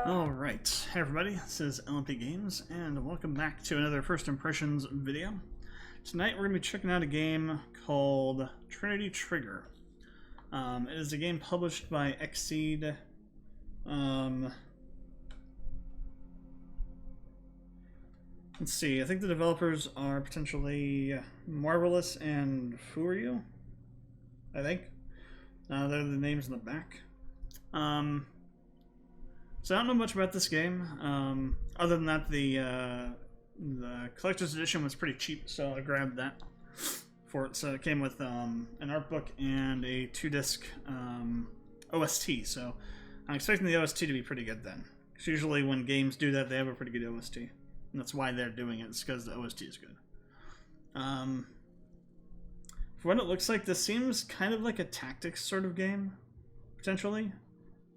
Alright, hey everybody, this is LMP Games, and welcome back to another First Impressions video. Tonight we're going to be checking out a game called Trinity Trigger. It is a game published by Xseed. Let's see, I think the developers are potentially Marvelous and Furyu, I think. They're the names in the back. So I don't know much about this game, other than that the collector's edition was pretty cheap, so I grabbed that for it. So it came with an art book and a 2-disc OST, so I'm expecting the OST to be pretty good then. Because usually when games do that, they have a pretty good OST. And that's why they're doing it, it's because the OST is good. For what it looks like, this seems kind of like a tactics sort of game, potentially.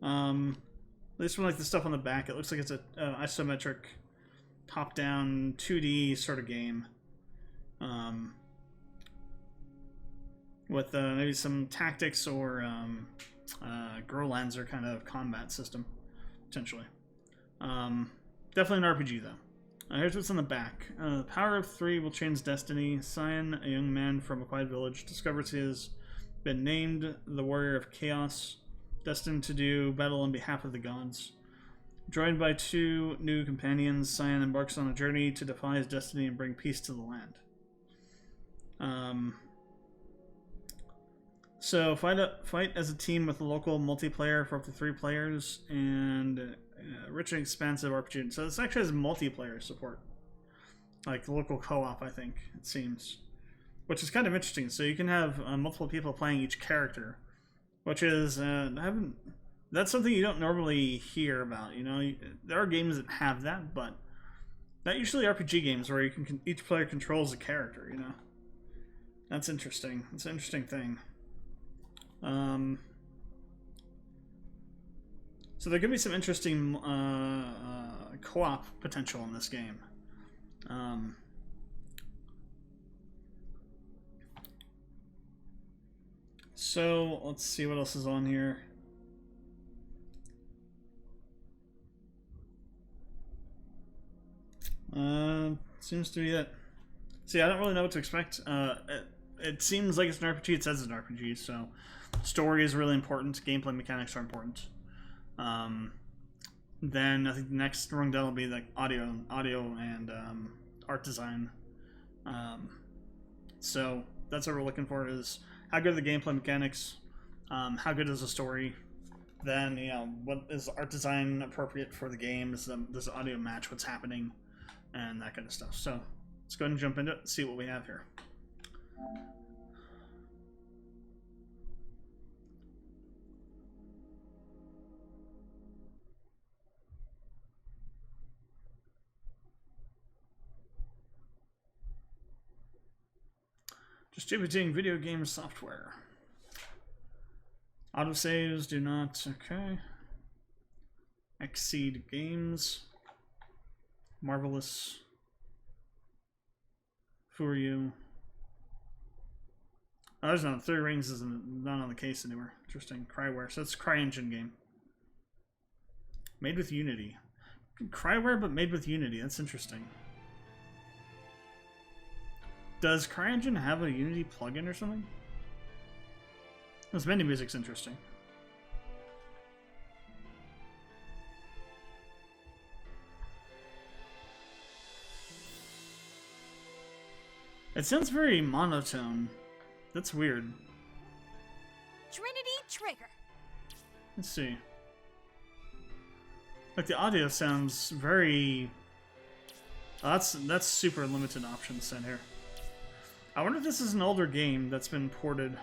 At least from like the stuff on the back, it looks like it's a isometric, top-down, 2D sort of game, with maybe some tactics or Grow-Lancer kind of combat system, potentially. Definitely an RPG though. Here's what's on the back. The power of 3 will change destiny. Cyan, a young man from a quiet village, discovers he has been named the Warrior of Chaos, destined to do battle on behalf of the gods. Joined by 2 new companions, Cyan embarks on a journey to defy his destiny and bring peace to the land. So fight as a team with a local multiplayer for up to 3 players and rich and expansive RPG. So this actually has multiplayer support, like local co-op, I think it seems, which is kind of interesting. So you can have multiple people playing each character, which is that's something you don't normally hear about. You know, there are games that have that, but not usually RPG games where you can each player controls a character. You know, that's interesting. It's an interesting thing. So there could be some interesting co-op potential in this game. So let's see what else is on here. Seems to be it. See, I don't really know what to expect. It seems like it's an RPG. It says it's an RPG, so story is really important. Gameplay mechanics are important. Then I think the next rung down will be like audio and art design. So that's what we're looking for: is how good are the gameplay mechanics, how good is the story, then what is art design appropriate for the game, does the audio match what's happening, and that kind of stuff. So let's go ahead and jump into it and see what we have here. Distributing video game software. Autosaves do not. Okay. Xseed Games. Marvelous. Furyu. Oh, there's not. 3 Rings is not on the case anywhere. Interesting. Cryware. So it's a CryEngine game. Made with Unity. Cryware, but made with Unity. That's interesting. Does CryEngine have a Unity plugin or something? This menu music's interesting. It sounds very monotone. That's weird. Trinity Trigger. Let's see. Like the audio sounds very. Oh, that's super limited option set here. I wonder if this is an older game that's been ported.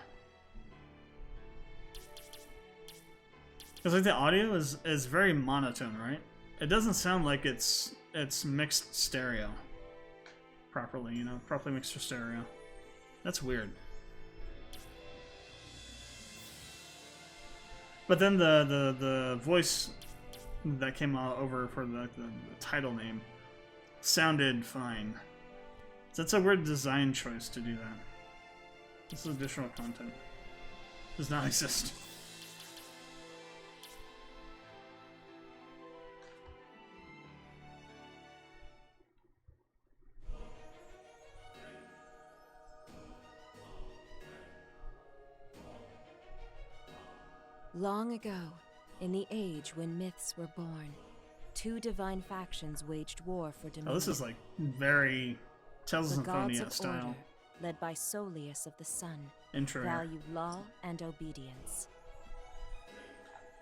Because like the audio is very monotone, right? It doesn't sound like it's mixed stereo properly, you know, properly mixed for stereo. That's weird. But then the voice that came over for the title name sounded fine. That's a weird design choice to do that. This is additional content. Does not exist. Long ago, in the age when myths were born, two divine factions waged war for dominion. Oh, this is like very Tales of The gods Symphonia of style. order, led by Soleus of the Sun, Intro here. valued law and obedience.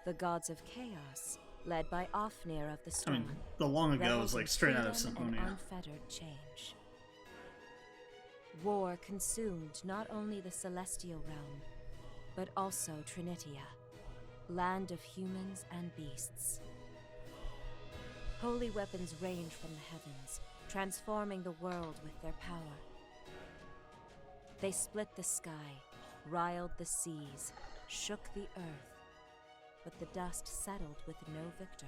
The gods of chaos, led by Ofnir of the I Storm, mean, the long ago reveled is like in straight out of freedom Symphonia. and unfettered change. War consumed not only the celestial realm, but also Trinitia, land of humans and beasts. Holy weapons range from the heavens, transforming the world with their power. They split the sky, riled the seas, shook the earth, but the dust settled with no victor.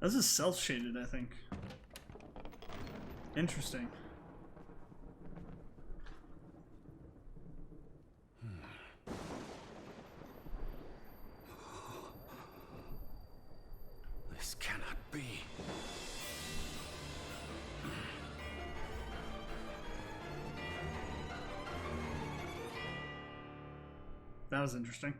This is self-shaded, I think. Interesting. This cannot be. That was interesting.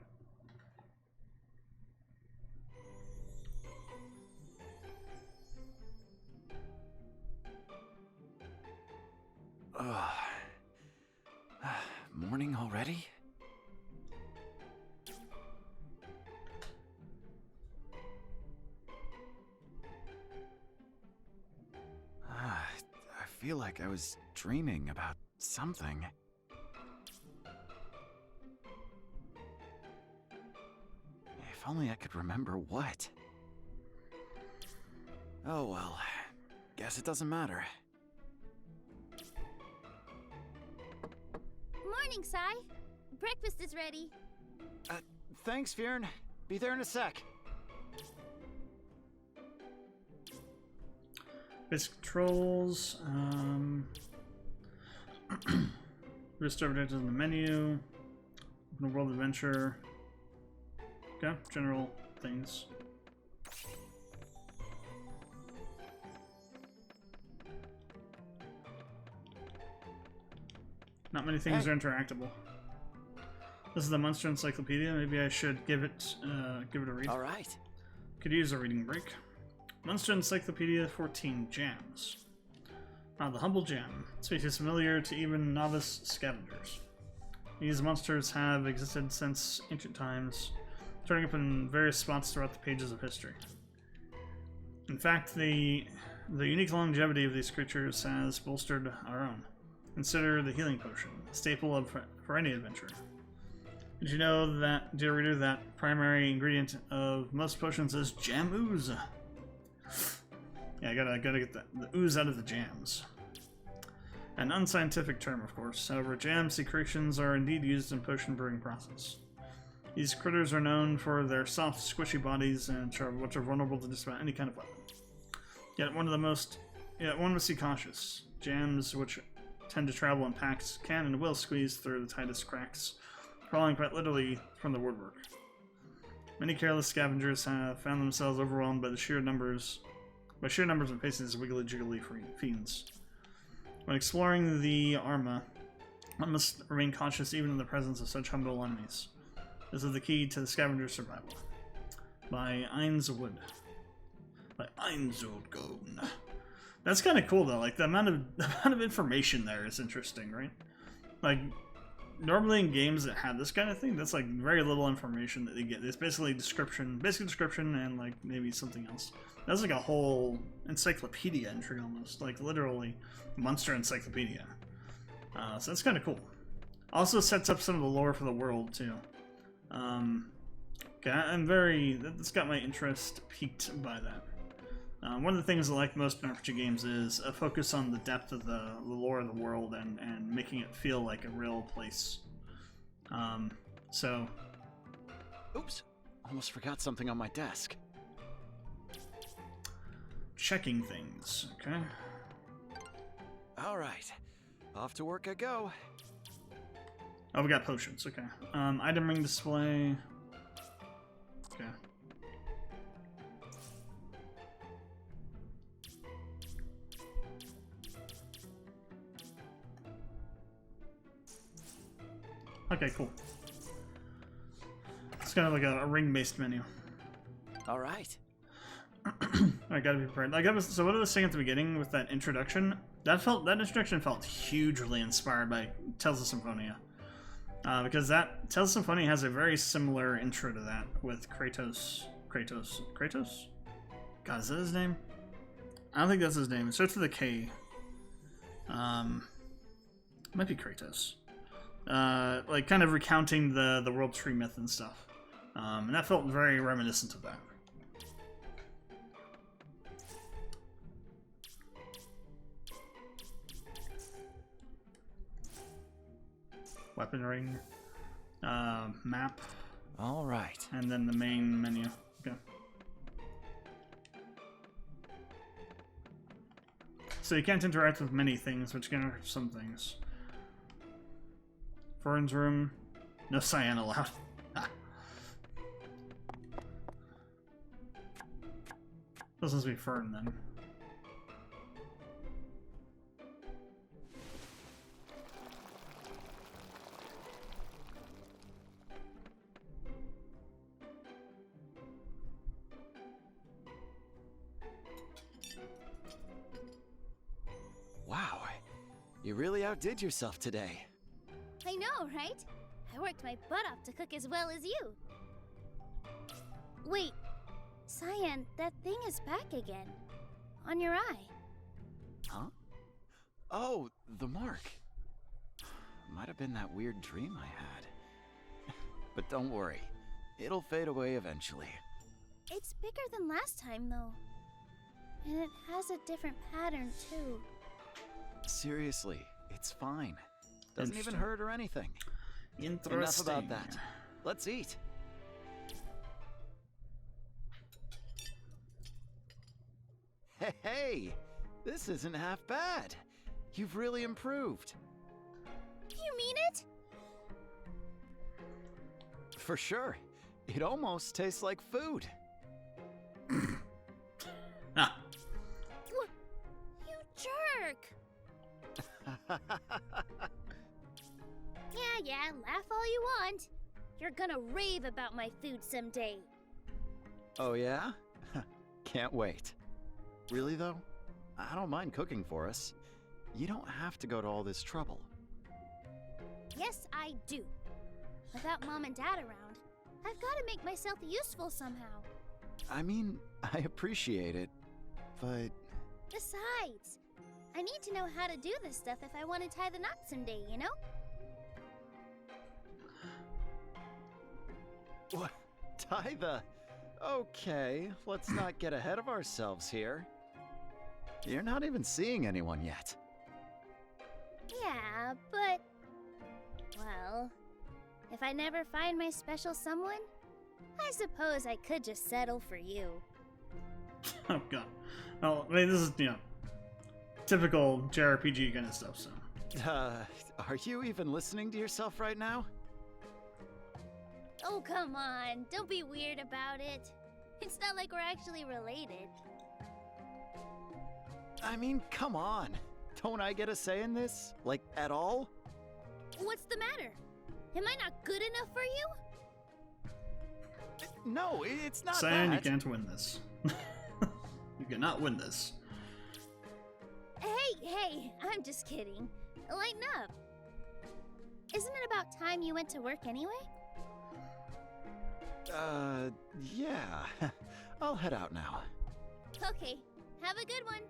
Morning already? I feel like I was dreaming about something. If only I could remember what. Oh well, guess it doesn't matter. Morning, Sai. Breakfast is ready. Thanks, Fjern. Be there in a sec. Basic controls. Restore objectives in the menu. Open a world adventure. Okay, general things. Not many things are interactable. This is the Monster Encyclopedia. Maybe I should give it a read. All right. Could use a reading break. Monster Encyclopedia 14 Jams. The Humble Jam. Species familiar to even novice scavengers. These monsters have existed since ancient times, turning up in various spots throughout the pages of history. In fact, the unique longevity of these creatures has bolstered our own. Consider the healing potion, a staple for any adventurer. Did you know that, dear reader, that primary ingredient of most potions is jam ooze? Yeah, I gotta get the ooze out of the jams. An unscientific term, of course. However, jam secretions are indeed used in potion brewing process. These critters are known for their soft, squishy bodies and which are vulnerable to just about any kind of weapon. Yet one must be cautious. Jams, which tend to travel in packs, can and will squeeze through the tightest cracks, crawling quite literally from the woodwork. Many careless scavengers have found themselves overwhelmed by sheer numbers of facing these wiggly jiggly fiends. When exploring the Arma, one must remain cautious even in the presence of such humble enemies. This is the key to the scavenger's survival. By Einswood. By Einswoodgone. That's kind of cool though. Like the amount of information there is interesting, right? Like normally in games that have this kind of thing, that's like very little information that they get. It's basically basic description, and like maybe something else. That's like a whole encyclopedia entry almost, like literally monster encyclopedia. So that's kind of cool. Also sets up some of the lore for the world too. Okay, that's got my interest piqued by that. One of the things I like most in RPG games is a focus on the depth of the lore of the world and making it feel like a real place. So... Oops, almost forgot something on my desk. Checking things, okay? Alright, off to work I go. Oh, we got potions, okay. Item ring display. Okay. Okay, cool. It's kind of like a ring-based menu. All right. I gotta be prepared. So what I was saying at the beginning with that introduction, that introduction felt hugely inspired by Tales of Symphonia. Because that Tales of Symphonia has a very similar intro to that with Kratos? God, is that his name? I don't think that's his name. It starts with a K. Might be Kratos. Like kind of recounting the World Tree myth and stuff. And that felt very reminiscent of that. Weapon ring, map. All right. And then the main menu. Okay. So you can't interact with many things, but you can interact with some things. Fern's room. No cyan allowed. This must be Fern then. Wow. You really outdid yourself today. I know, right? I worked my butt off to cook as well as you. Wait, Cyan, that thing is back again. On your eye. Huh? Oh, the mark. Might have been that weird dream I had. But don't worry. It'll fade away eventually. It's bigger than last time, though. And it has a different pattern, too. Seriously, it's fine. Doesn't even Interesting. hurt or anything. Interesting. Enough about that. Let's eat. Hey, this isn't half bad. You've really improved. You mean it? For sure. It almost tastes like food. Ah. You jerk! Yeah, laugh all you want. You're gonna rave about my food someday. Oh yeah? Can't wait. Really though? I don't mind cooking for us. You don't have to go to all this trouble. Yes, I do. Without Mom and Dad around, I've gotta make myself useful somehow. I mean, I appreciate it, but... Besides, I need to know how to do this stuff if I want to tie the knot someday, you know? What? Tie the... Okay, let's not get ahead of ourselves here. You're not even seeing anyone yet. Yeah, but... Well, if I never find my special someone, I suppose I could just settle for you. Oh god. Well, I mean, this is, typical JRPG kind of stuff, so. Are you even listening to yourself right now? Oh, come on. Don't be weird about it. It's not like we're actually related. I mean, come on. Don't I get a say in this? Like, at all? What's the matter? Am I not good enough for you? No, it's not Cyan, that. you can't win this. You cannot win this. Hey, I'm just kidding. Lighten up. Isn't it about time you went to work anyway? Yeah. I'll head out now. Okay, have a good one.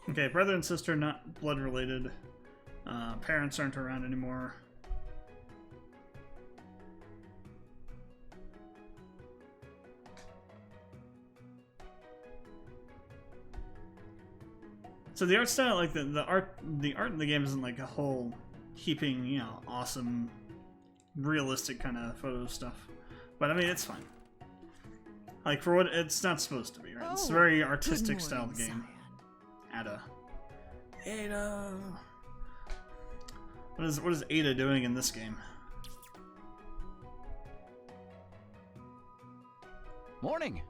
Okay, brother and sister not blood related. Parents aren't around anymore. So the art style, like the art in the game isn't like a whole heaping, awesome, realistic kind of photo stuff. But I mean, it's fine. Like for what it's not supposed to be, right? It's a very artistic style game. Ada. Ada. What is Ada doing in this game? Morning.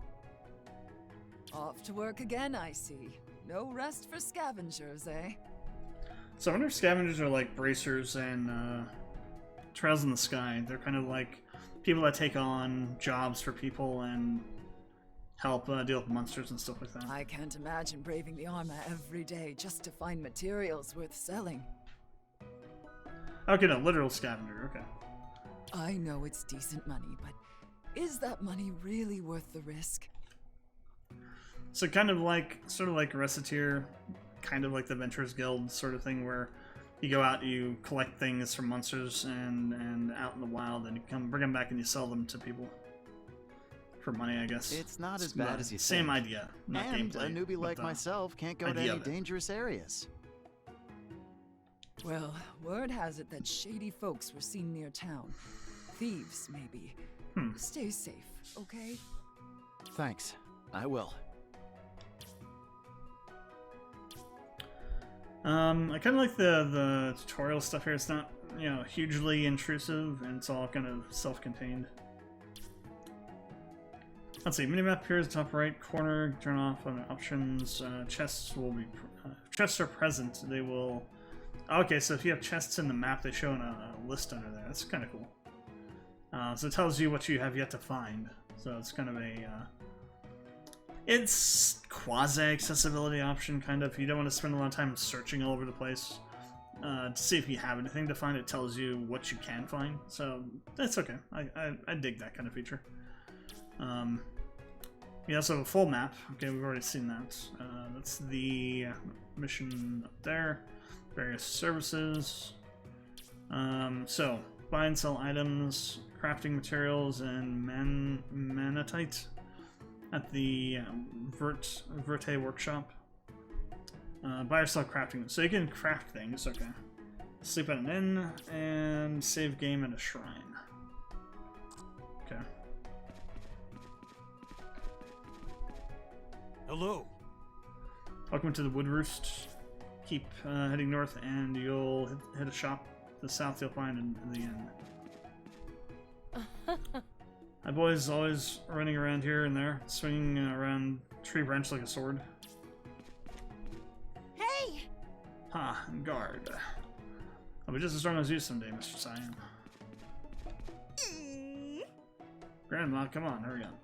Off to work again, I see. No rest for scavengers, eh? So I wonder if scavengers are like bracers and Trails in the Sky. They're kind of like people that take on jobs for people and help deal with monsters and stuff like that. I can't imagine braving the Arma every day just to find materials worth selling. Okay, no, literal scavenger, okay. I know it's decent money, but is that money really worth the risk? So kind of like, sort of like Reciteer, kind of like the Adventurers Guild sort of thing where you go out, you collect things from monsters and out in the wild, and you come bring them back and you sell them to people. For money, I guess. It's not as bad as you Same think. idea, not And gameplay. a newbie like myself can't go to idea any of it. dangerous areas. Well, word has it that shady folks were seen near town. Thieves, maybe. Stay safe, okay? Thanks. I will. I kind of like the tutorial stuff here. It's not, you know, hugely intrusive, and it's all kind of self-contained. Let's see, minimap appears top right corner. Turn off on options. Chests will be chests are present. They will. Okay, so if you have chests in the map, they show in a list under there. That's kind of cool. So it tells you what you have yet to find. So it's kind of a it's quasi-accessibility option, kind of. You don't want to spend a lot of time searching all over the place to see if you have anything to find. It tells you what you can find, so that's okay. I dig that kind of feature. We also have a full map. Okay, we've already seen that. That's the mission up there. Various services. So, buy and sell items, crafting materials, and manatite at the Verte workshop. Buy or sell crafting. So you can craft things, okay. Sleep at an inn, and save game at a shrine. Okay. Hello. Welcome to the Wood Roost. Keep heading north, and you'll hit a shop. To the south, you'll find the inn. My boy's always running around here and there, swinging around tree branch like a sword. Hey! Ha, guard. I'll be just as strong as you someday, Mr. Cyan. Grandma, come on, hurry up.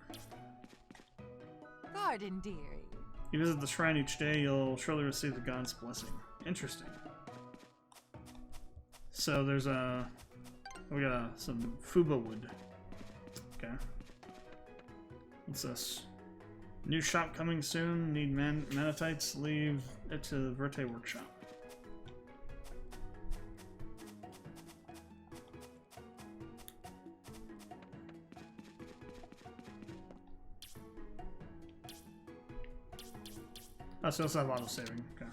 Pardon, dearie. You visit the shrine each day, you'll surely receive the god's blessing. Interesting. So there's we got some Fuba wood. Okay. What's this? New shop coming soon. Need manatites. Leave it to the Verte workshop. Oh, so also have auto saving. Okay.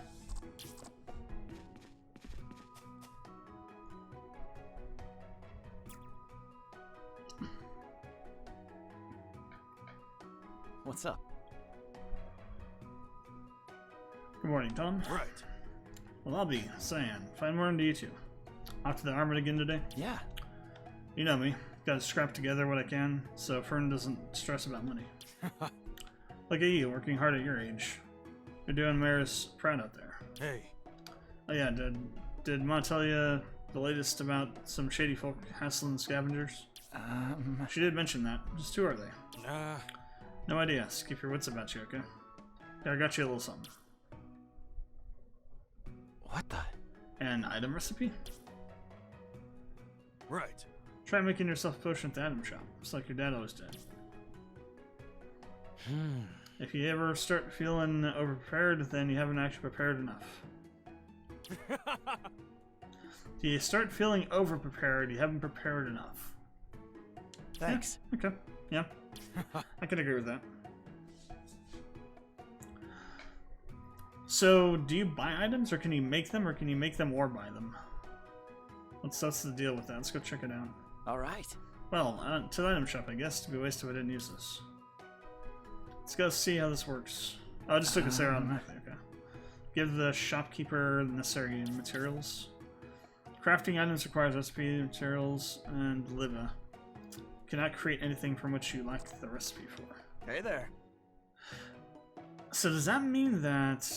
What's up? Good morning, Tom. Right. Well, I'll be saying, fine morning to you two. Off to the Arma again today? Yeah. You know me. Gotta scrap together what I can, so Fern doesn't stress about money. Look at you, working hard at your age. You're doing Maris proud out there. Hey. Oh yeah, did Ma tell you the latest about some shady folk hassling scavengers? She did mention that. Just who are they? Nah. No idea. Just keep your wits about you, okay? Yeah, I got you a little something. What the? An item recipe? Right. Try making yourself a potion at the item shop, just like your dad always did. If you ever start feeling overprepared, then you haven't actually prepared enough. If you start feeling overprepared, you haven't prepared enough. Thanks. Yeah, okay. Yeah. I can agree with that. So, do you buy items, or can you make them, or can you make them or buy them? That's the deal with that. Let's go check it out. Alright. Well, to the item shop, I guess. To be wasted if I didn't use this. Let's go see how this works. Oh, I just took a Sarah automatically, okay. Give the shopkeeper the necessary materials. Crafting items requires recipe, materials, and liva. Cannot create anything from which you lack the recipe for. Hey there. So does that mean that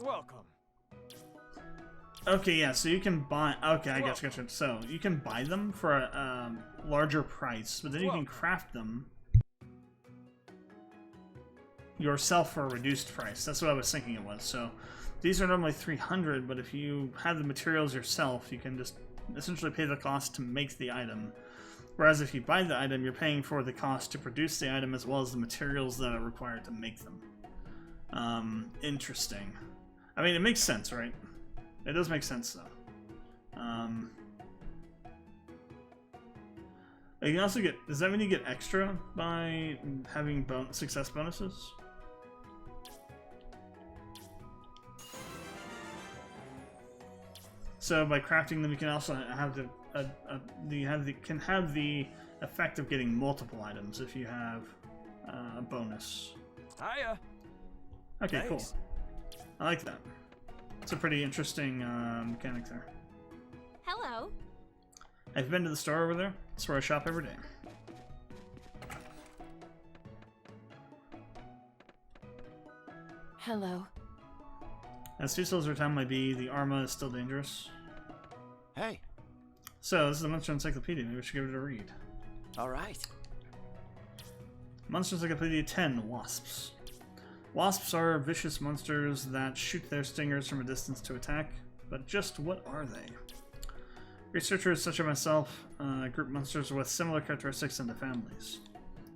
welcome. Okay, yeah, so you can buy... Okay, I guess. So, you can buy them for a larger price, but then you can craft them yourself for a reduced price. That's what I was thinking it was. So, these are normally 300, but if you have the materials yourself, you can just essentially pay the cost to make the item. Whereas if you buy the item, you're paying for the cost to produce the item as well as the materials that are required to make them. Interesting. I mean, it makes sense, right? It does make sense, though. You can also get... Does that mean you get extra by having success bonuses? So by crafting them, you can also have can have the effect of getting multiple items if you have a bonus. Hiya. Okay, Thanks. cool. I like that. It's a pretty interesting mechanic there. Hello. I've been to the store over there. It's where I shop every day. Hello. As few souls time might be, the Arma is still dangerous. Hey, So, this is the Monster Encyclopedia. Maybe we should give it a read. all right. Monster Encyclopedia 10, Wasps. Wasps are vicious monsters that shoot their stingers from a distance to attack, but just what are they? Researchers such as myself group monsters with similar characteristics into families.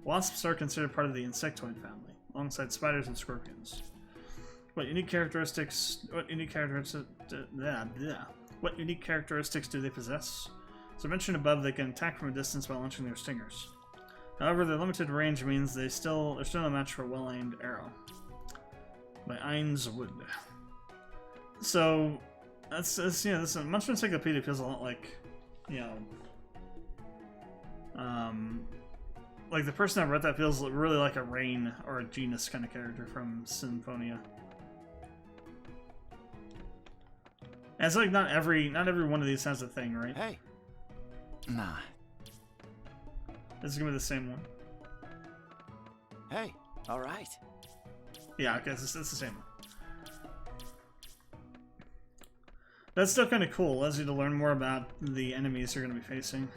Wasps are considered part of the insectoid family, alongside spiders and scorpions. What unique characteristics do they possess? So mentioned above, they can attack from a distance by launching their stingers. However, their limited range means they're still a match for a well-aimed arrow. By Ain's Wood. So that's this Monster Encyclopedia feels a lot like, like the person that wrote that feels really like a Rain or a Genus kind of character from Symphonia. And it's like not every one of these has a thing, right? Hey. Nah. This is gonna be the same one. Hey, all right. Yeah, okay, it's the same one. That's still kind of cool. Allows you to learn more about the enemies you're going to be facing.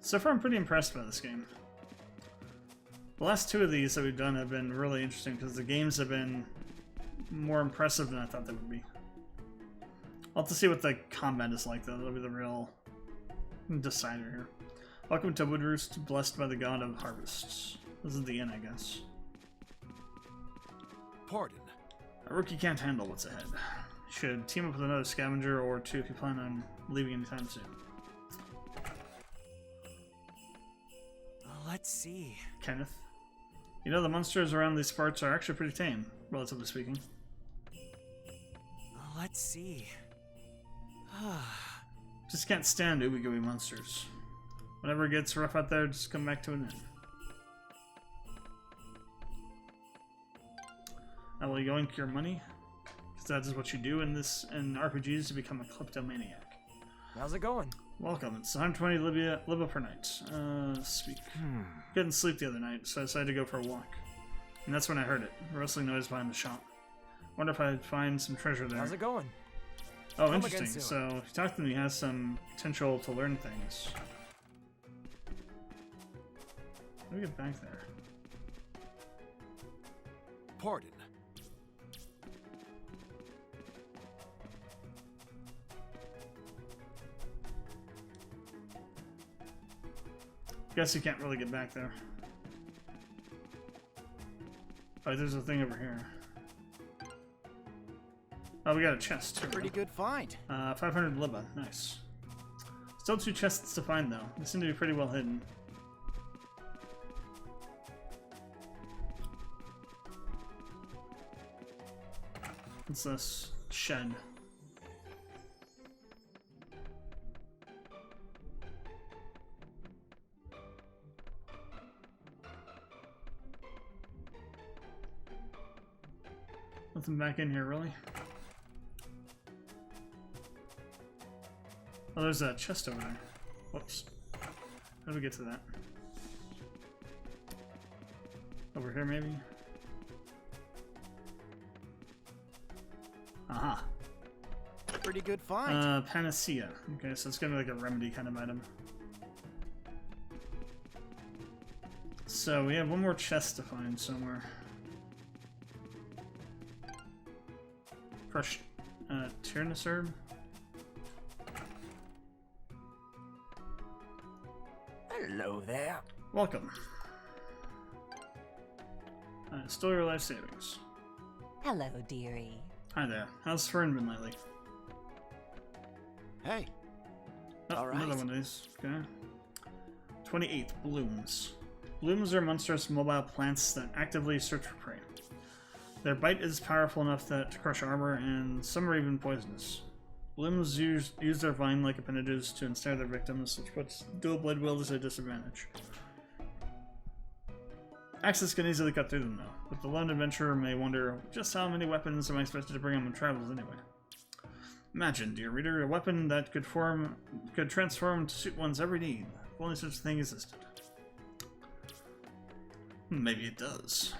So far, I'm pretty impressed by this game. The last two of these that we've done have been really interesting because the games have been more impressive than I thought they would be. I'll have to see what the combat is like, though. That'll be the real decider here. Welcome to Woodroost, blessed by the god of harvests. This is the end, I guess. Pardon. A rookie can't handle what's ahead. Should team up with another scavenger or two if you plan on leaving anytime soon. Let's see. Kenneth. You know, the monsters around these parts are actually pretty tame, relatively speaking. Let's see. Just can't stand ooey-gooey monsters. Whenever it gets rough out there, just come back to an inn. Now, will you yoink your money? Because that is what you do in RPGs to become a kleptomaniac. How's it going? Welcome. It's 120 Libya per night. Speak. Couldn't sleep the other night, so I decided to go for a walk. And that's when I heard it. A rustling noise behind the shop. Wonder if I'd find some treasure there. How's it going? Oh, Come interesting. again soon. So, if you talk to him, he has some potential to learn things. Let me get back there. Pardon. Guess you can't really get back there. Oh, there's a thing over here. Oh, we got a chest. Here we Pretty go. good find. 500 Libba. Nice. Still 2 chests to find, though. They seem to be pretty well hidden. What's this? Shed. Nothing back in here, really? Oh, there's a chest over there. Whoops. How do we get to that? Over here, maybe? Aha. Pretty good find. Panacea. Okay, so it's gonna be like a remedy kind of item. So we have one more chest to find somewhere. Crushed Tyrannus herb. Hello there. Welcome. Still your life savings. Hello, dearie. Hi there. How's Fern been lately? Hey. Oh, All right. another one of these. Okay. 28th, blooms. Blooms are monstrous mobile plants that actively search for prey. Their bite is powerful enough to crush armor, and some are even poisonous. Blooms use their vine-like appendages to ensnare their victims, which puts dual blade wielders at a disadvantage. Axes can easily cut through them, though, but the lone adventurer may wonder just how many weapons am I expected to bring on my travels anyway. Imagine, dear reader, a weapon that could transform to suit one's every need, if only such a thing existed. Maybe it does.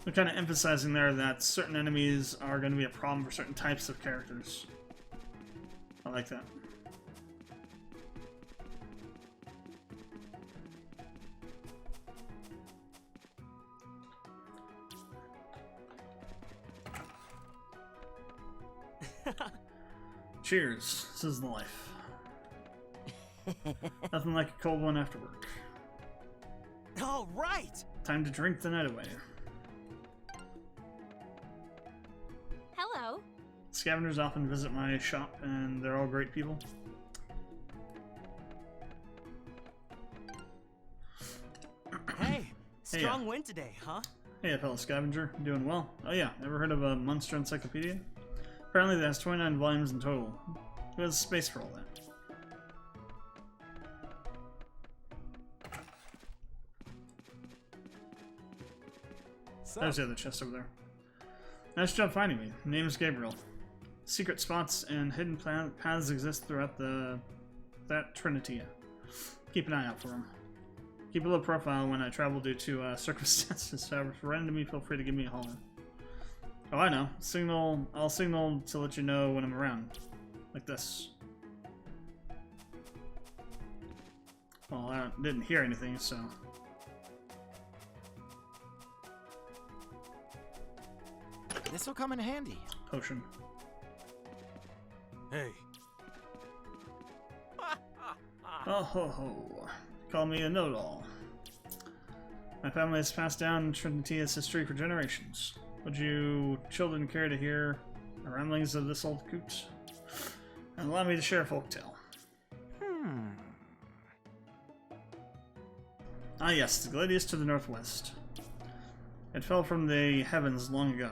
They're kind of emphasizing there that certain enemies are going to be a problem for certain types of characters. I like that. Cheers. This is the life. Nothing like a cold one after work. All right. Time to drink the night away. Hello. Scavengers often visit my shop, and they're all great people. Hey, strong yeah. win today, huh? Hey, fellow scavenger. Doing well? Oh yeah, ever heard of a monster encyclopedia? Apparently there's 29 volumes in total. Who has space for all that? So, There's the other chest over there. Nice job finding me. Name is Gabriel. Secret spots and hidden paths exist throughout that Trinity. Keep an eye out for them. Keep a low profile when I travel due to circumstances. However, if you run into me, feel free to give me a holler. Oh, I know. I'll signal to let you know when I'm around. Like this. Well, I didn't hear anything, so... This'll come in handy. Potion. hey. Oh ho ho. Call me a know-it-all. My family has passed down Trinity's history for generations. Would you children care to hear the ramblings of this old coot? And allow me to share a folktale. Ah yes, the Gladius to the northwest. It fell from the heavens long ago.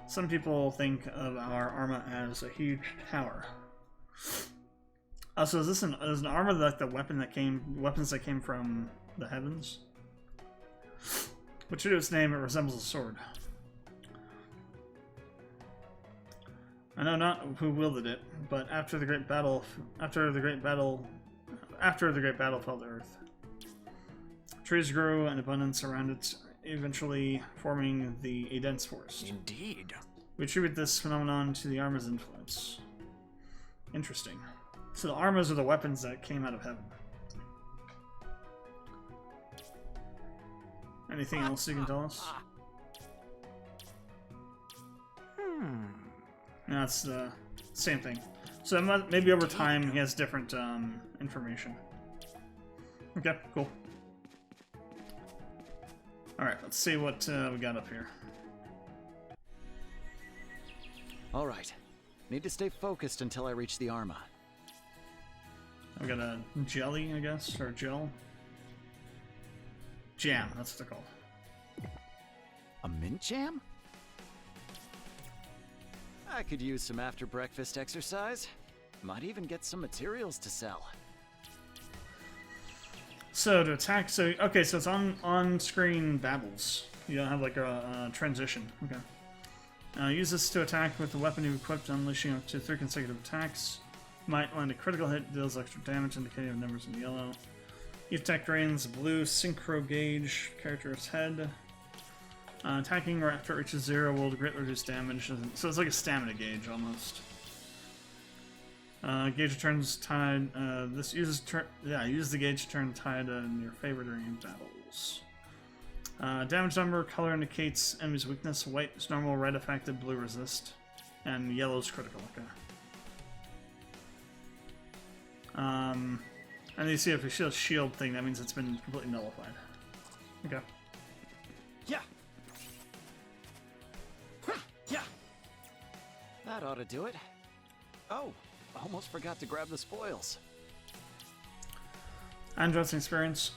Some people think of our Arma as a huge tower. So is this an Arma like the weapons that came from the heavens? Which to its name, it resembles a sword. I know not who wielded it, but after the great battle fell to earth, trees grew in abundance around it, eventually forming a dense forest. Indeed. We attribute this phenomenon to the Arma's influence. Interesting. So the Armas are the weapons that came out of heaven. Anything else you can tell us? No, that's the same thing. So maybe over time he has different information. Okay, cool. Alright, let's see what we got up here. Alright. Need to stay focused until I reach the Arma. We got a jelly, I guess, or gel. Jam, that's what they're called. A mint jam? I could use some after breakfast exercise. Might even get some materials to sell. So to attack, okay, so it's on-screen babbles. You don't have like a transition. Okay. Use this to attack with the weapon you equipped, unleashing up to 3 consecutive attacks. Might land a critical hit, deals extra damage, indicating numbers in yellow. Attack drains blue synchro gauge character's head. Attacking after it reaches 0 will greatly reduce damage. So it's like a stamina gauge almost. Gauge returns tide. This uses use the gauge to turn tide in your favor during battles. Damage number color indicates enemy's weakness. White is normal, red affected, blue resist, and yellow is critical. Okay. And you see if you see a shield thing, that means it's been completely nullified. Okay. Yeah. Yeah. That ought to do it. Oh, almost forgot to grab the spoils. Undressing experience.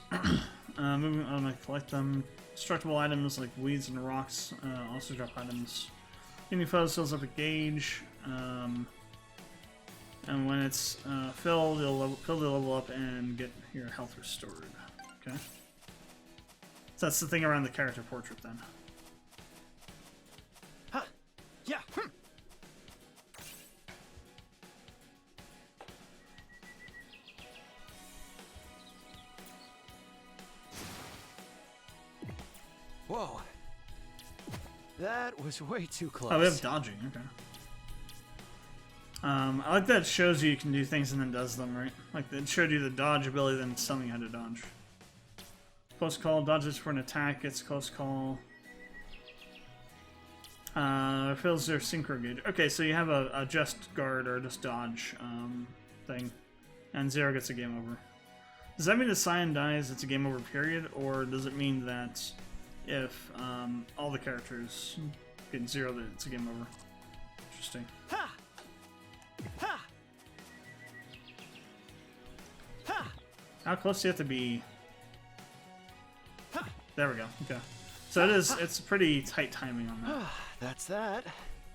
Moving on, I collect them. Destructible items like weeds and rocks also drop items. Any foes fills up a gauge. And when it's filled, you'll fill the level up and get your health restored. Okay. So that's the thing around the character portrait then. Huh. Yeah. Whoa. That was way too close. Oh, we have dodging. Okay. I like that it shows you can do things and then does them, right? Like, it showed you the dodge ability, then it's telling you how to dodge. Close call, dodges for an attack, it's close call. Fills your synchro gauge. Okay, so you have a just guard or just dodge thing. And 0 gets a game over. Does that mean if Cyan dies, it's a game over period? Or does it mean that if all the characters get 0, that it's a game over? Interesting. Ha! Ha! Ha! How close do you have to be? Ha! There we go. Okay. So it's pretty tight timing on that. That's that.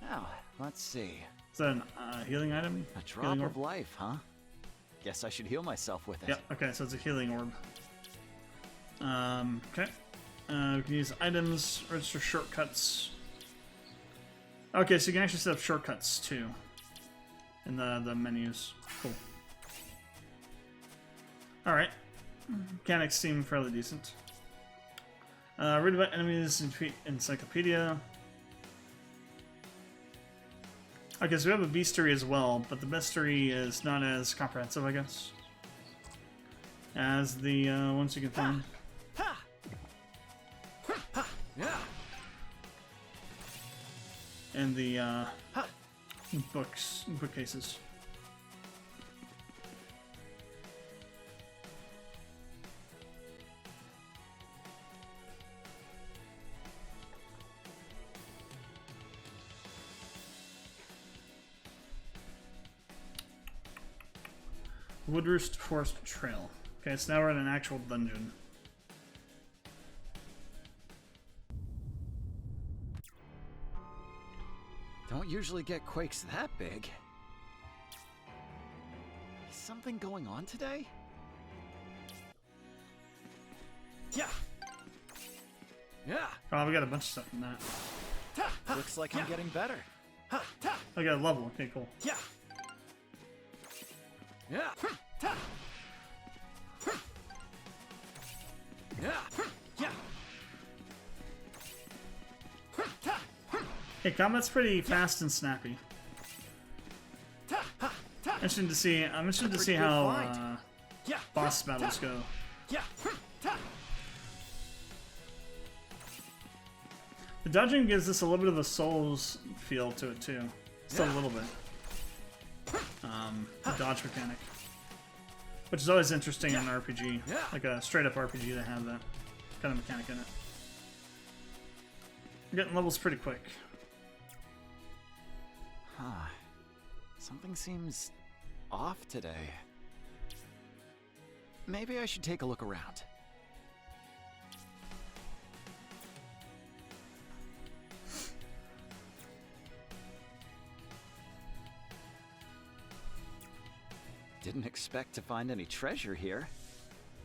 Now, let's see. Is that a healing item? A drop Healing of orb? life, huh? Guess I should heal myself with it. Yep, okay, so it's a healing orb. Okay. We can use items, register shortcuts. Okay, so you can actually set up shortcuts too in the menus. Cool. Alright. Mechanics seem fairly decent. Read about enemies in encyclopedia. Okay, so we have a bestiary as well, but the bestiary is not as comprehensive, I guess, as the ones you can find. Ha! Ha! Yeah. In the bookcases. Woodroost Forest Trail. Okay, so now we're in an actual dungeon. Don't usually get quakes that big. Is something going on today? Yeah. Yeah. Oh, we got a bunch of stuff in that. Looks like I'm getting better. Ha! Ta! I got a level. Okay, cool. Yeah. Yeah. Ta! Yeah. Yeah. Ta! Hey, combat's pretty fast and snappy. Ta! Ha! Ta! Interesting to see. I'm interested to see Pretty good how find. Yeah. boss battles go. Yeah. Ta! The dodging gives us a little bit of a Souls feel to it too. Just a little bit. The dodge mechanic, which is always interesting in an RPG, like a straight-up RPG to have that kind of mechanic in it. We're getting levels pretty quick. Huh. Something seems off today. Maybe I should take a look around. Didn't expect to find any treasure here.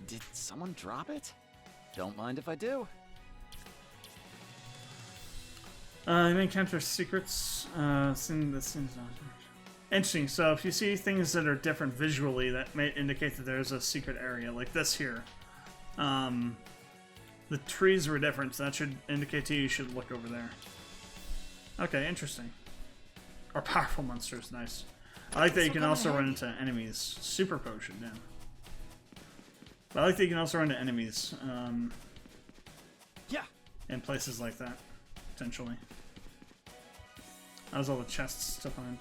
Did someone drop it? Don't mind if I do. You may encounter secrets. Interesting. So if you see things that are different visually, that may indicate that there's a secret area, like this here. The trees were different, so that should indicate to you should look over there. Okay, interesting. Or powerful monsters, nice. I like that you can also run into enemies. Super potion, yeah. But I like that you can also run into enemies. Yeah. In places like that, potentially. That was all the chests to find.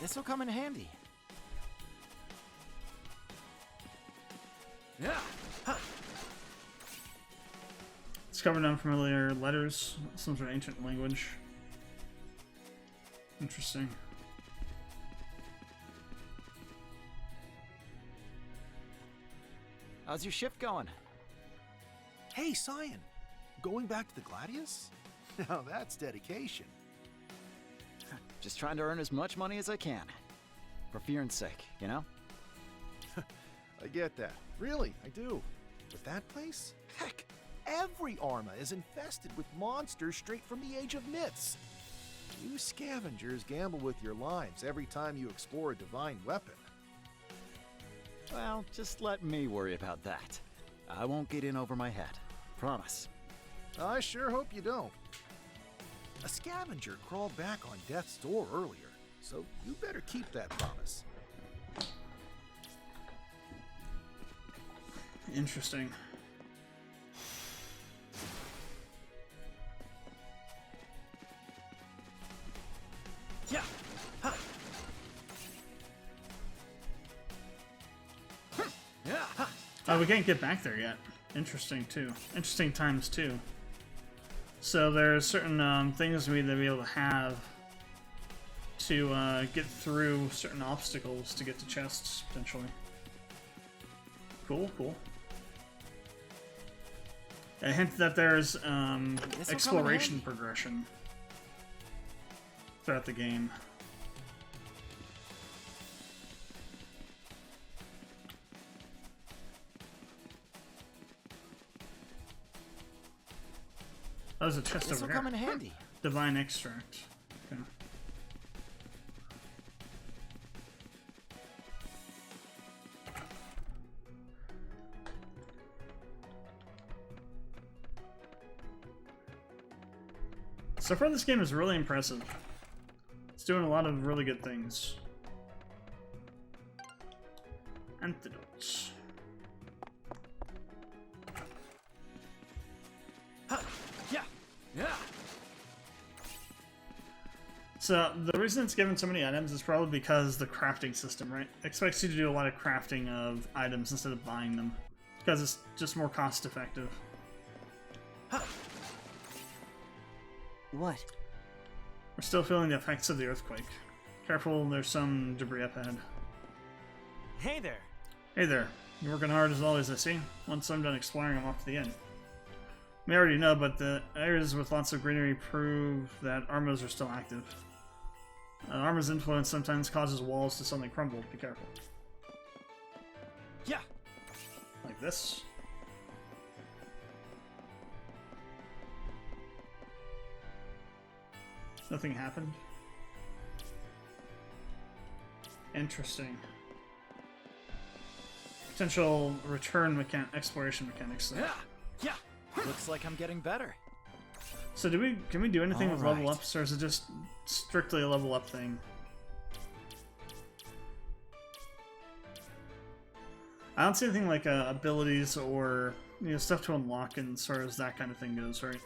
This'll come in handy. Yeah. Huh. It's covered in unfamiliar letters, some sort of ancient language. Interesting. How's your shift going? Hey, Cyan. Going back to the Gladius? Now that's dedication. Just trying to earn as much money as I can. For Fearn's sake, you know? I get that. Really, I do. But that place? Heck, every Arma is infested with monsters straight from the Age of Myths. You scavengers gamble with your lives every time you explore a divine weapon. Well, just let me worry about that. I won't get in over my head. Promise. I sure hope you don't. A scavenger crawled back on death's door earlier, so you better keep that promise. Interesting. Yeah. Huh. Yeah. Huh. Oh, we can't get back there yet. Interesting, too. Interesting times, too. So there's certain things we need to be able to have to get through certain obstacles to get to chests, potentially. Cool, cool. A hint that there's exploration progression throughout the game. Oh, there's a chest This'll over come in here. handy. Divine extract. Okay. So far, this game is really impressive. It's doing a lot of really good things. Antidotes. Huh. Yeah. Yeah. So, the reason it's given so many items is probably because the crafting system, right? Expects you to do a lot of crafting of items instead of buying them. Because it's just more cost effective. Huh. What? We're still feeling the effects of the earthquake. Careful, there's some debris up ahead. Hey there. Hey there. You're working hard as always, I see. Once I'm done exploring, I'm off to the end. You may already know, but the areas with lots of greenery prove that Armas are still active. Arma's influence sometimes causes walls to suddenly crumble. Be careful. Yeah. Like this. Nothing happened. Interesting. Potential return exploration mechanics there. Yeah. Yeah. Looks like I'm getting better. So can we do anything with level Alright. ups, or is it just strictly a level up thing? I don't see anything like abilities or stuff to unlock and as far as that kind of thing goes, right?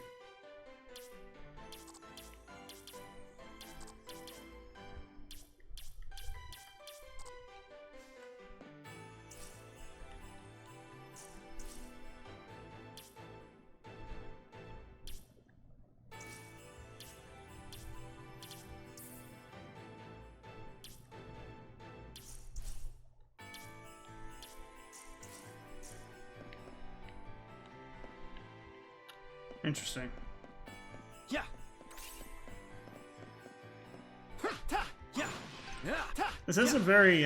Interesting. Yeah. Ta. Yeah. Yeah. Ta. This has a very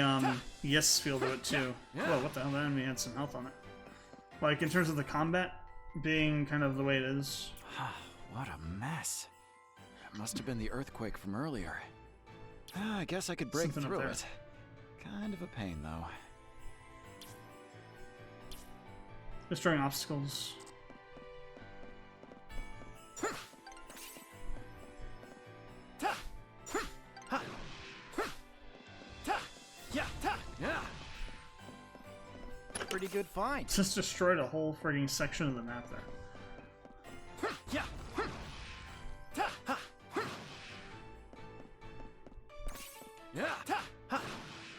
yes feel to it too. Whoa, what the hell? That enemy had some health on it. Like in terms of the combat being kind of the way it is. What a mess. It must have been the earthquake from earlier. I guess I could break Something up through there. it. Kind of a pain, though. Destroying obstacles. Pretty good find. Just destroyed a whole frigging section of the map there.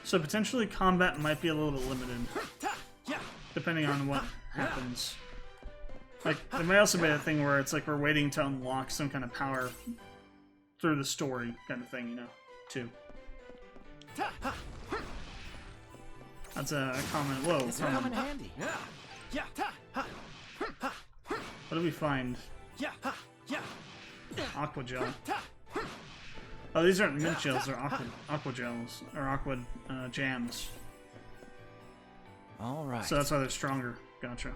So potentially combat might be a little bit limited, depending on what happens. Like, there might also be a thing where it's like we're waiting to unlock some kind of power through the story kind of thing, you know, too. That's a comment. Whoa, This will come in comment. handy. What do we find? Aqua gel. Oh, these aren't mint gels, they're aqua gels, or aqua jams. All right. So that's why they're stronger. Gotcha.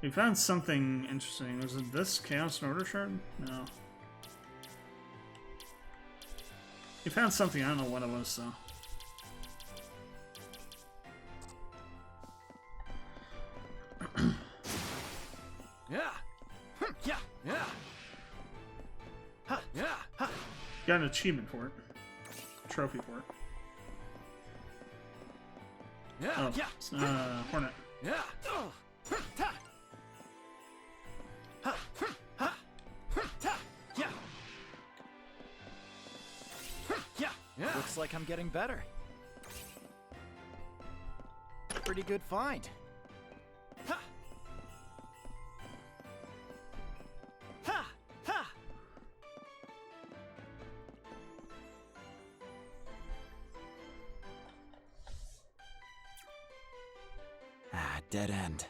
We found something interesting. Was it this Chaos and Order shard? No. We found something, I don't know what it was though. Got an achievement for it. A trophy for it. Oh, it's, Hornet. Looks like I'm getting better. Pretty good find. Ah, dead end.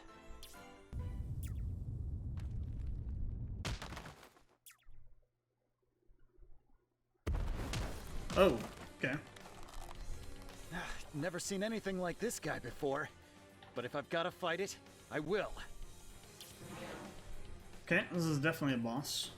Oh, okay. Never seen anything like this guy before. But if I've got to fight it, I will. Okay, this is definitely a boss.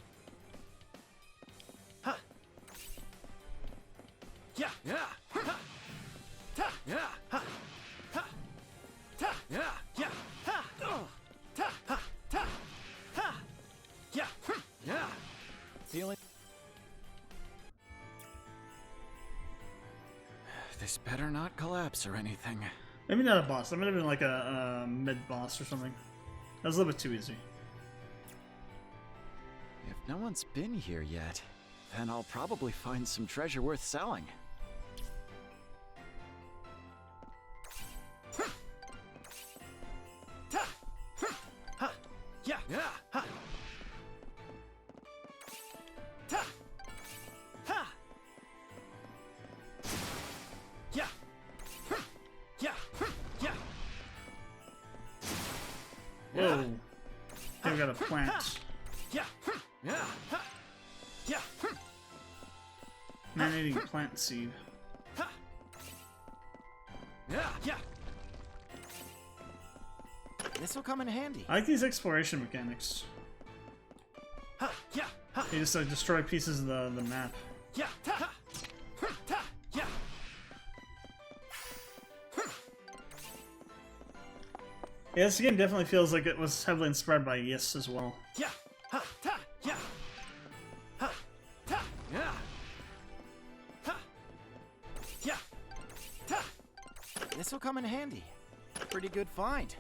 Feeling. This better not collapse or anything. Maybe not a boss. That might have been like a mid-boss or something. That was a little bit too easy. If no one's been here yet, then I'll probably find some treasure worth selling. Whoa. Okay, we got a plant. Man-eating plant seed. This will come in handy. I like these exploration mechanics. You just like destroy pieces of the map. Yeah, this game definitely feels like it was heavily inspired by Yes as well. This will come in handy. Pretty good find.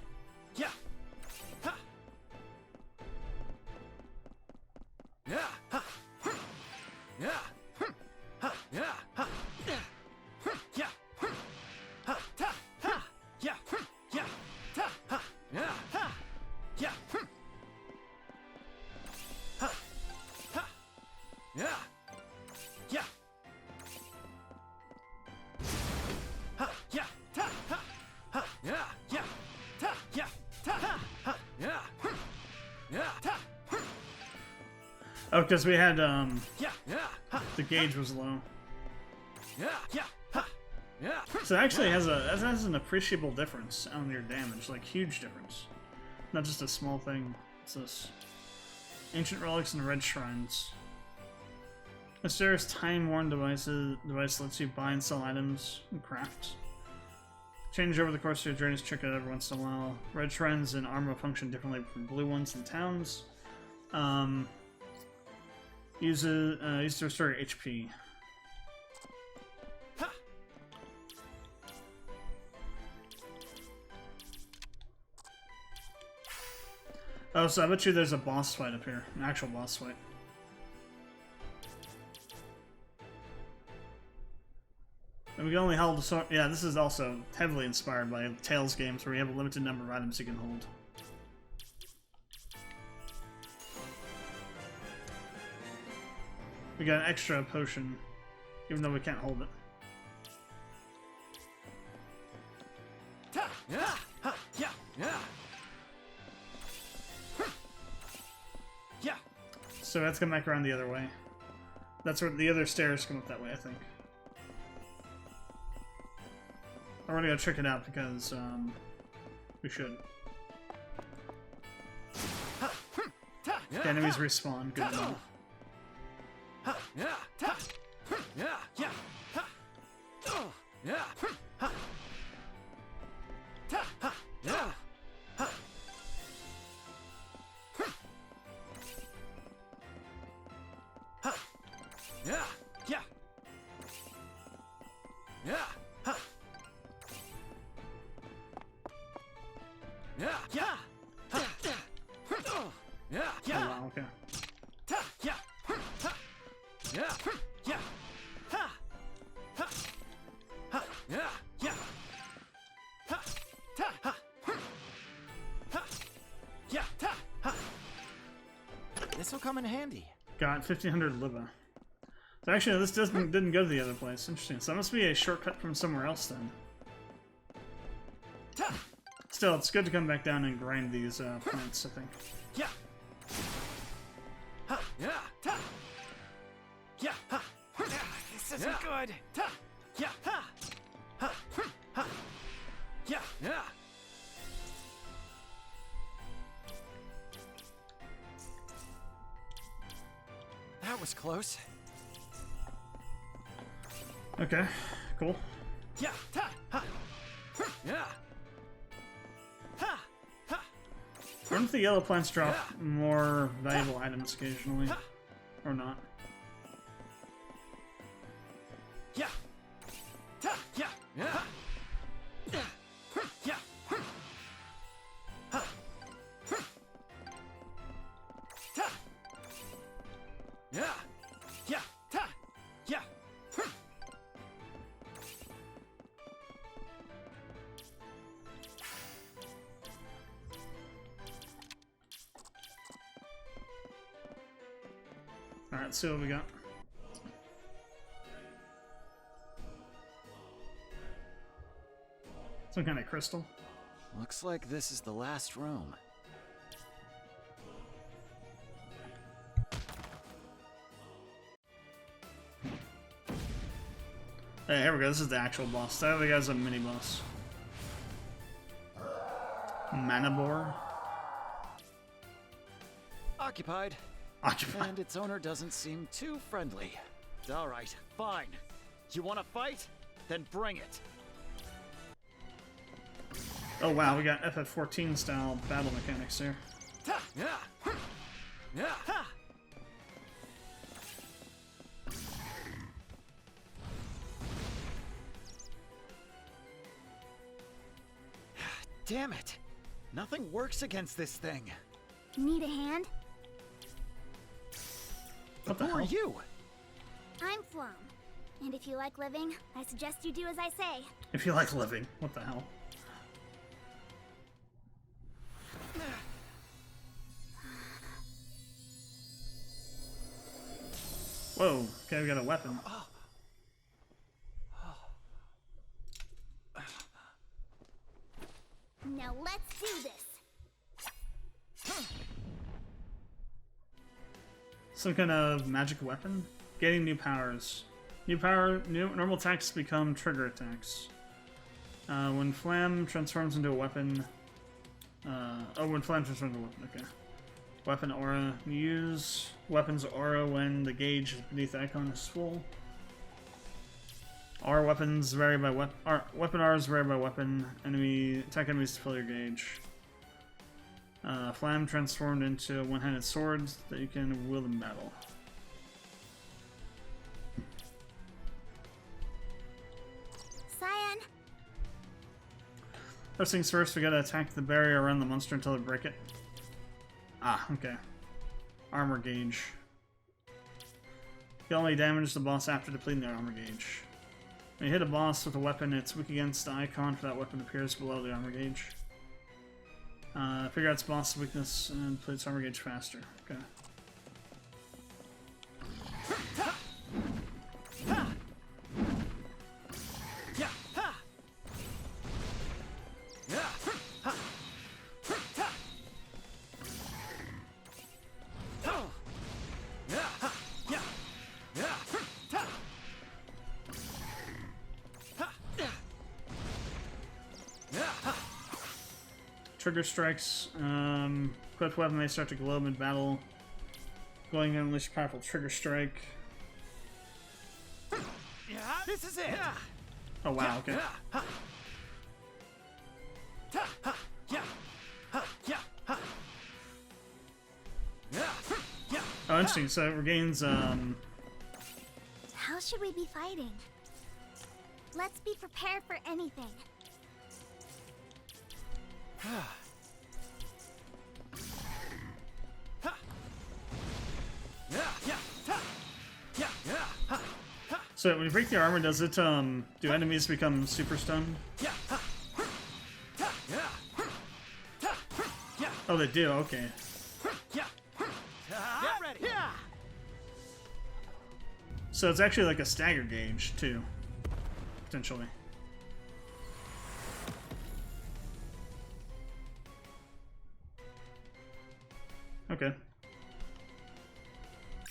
Oh, because we had, the gauge was low. So it actually has an appreciable difference on your damage, like huge difference. Not just a small thing. It's this. Ancient relics and red shrines. Mysterious time-worn device lets you buy and sell items and craft. Change over the course of your journeys, check it out every once in a while. Red shrines and Arma function differently from blue ones in towns. Use to restore your HP. Oh, so I bet you there's a boss fight up here. An actual boss fight. And we can only hold the sword. Yeah, this is also heavily inspired by Tales games where you have a limited number of items you can hold. We got an extra potion, even though we can't hold it. So let's come back around the other way. That's where the other stairs come up that way, I think. I already gotta trick it out because we should. Okay, enemies respawn. Good enough. Oh, wow, okay. This will come in handy. Got 1500 Liva. So actually, this didn't go to the other place. Interesting. So that must be a shortcut from somewhere else then. Still, it's good to come back down and grind these plants, I think. This isn't good. That was close. Okay, cool. What if the yellow plants drop more valuable items occasionally? Or not? Alright, see what we got. Some kind of crystal. Looks like this is the last room. Hey, here we go. This is the actual boss. That other guy's a mini boss. Manabor. Occupied. Occupied. And its owner doesn't seem too friendly. Alright, fine. You wanna fight? Then bring it. Oh wow, we got FF14 style battle mechanics here. Damn it! Nothing works against this thing. Need a hand? What the Who are hell? you? I'm Flom. And if you like living, I suggest you do as I say. If you like living, what the hell? Whoa, okay, we got a weapon. Now let's do this. Some kind of magic weapon? Getting new powers. New normal attacks become trigger attacks. When Flam transforms into a weapon... when Flam transforms into a weapon, okay. Weapon aura. Use weapon's aura when the gauge beneath the icon is full. Aura weapons vary by weapon. Weapon auras vary by weapon. Attack enemies to fill your gauge. Flam transformed into one-handed swords that you can wield in battle. Cyan. First things first, we gotta attack the barrier around the monster until they break it. Ah, okay. Armor gauge. You only damage the boss after depleting their armor gauge. When you hit a boss with a weapon, it's weak against the icon for that weapon appears below the armor gauge. Figure out its boss weakness and deplete its armor gauge faster. Okay. Trigger strikes. Equipped weapon may start to glow mid battle. Going to unleash a powerful trigger strike. This is it. Oh wow, okay. Oh, interesting. So it regains. How should we be fighting? Let's be prepared for anything. So when you break the armor, does it do enemies become super stunned? Oh, they do. Okay. Get ready. So it's actually like a stagger gauge too, potentially. Okay.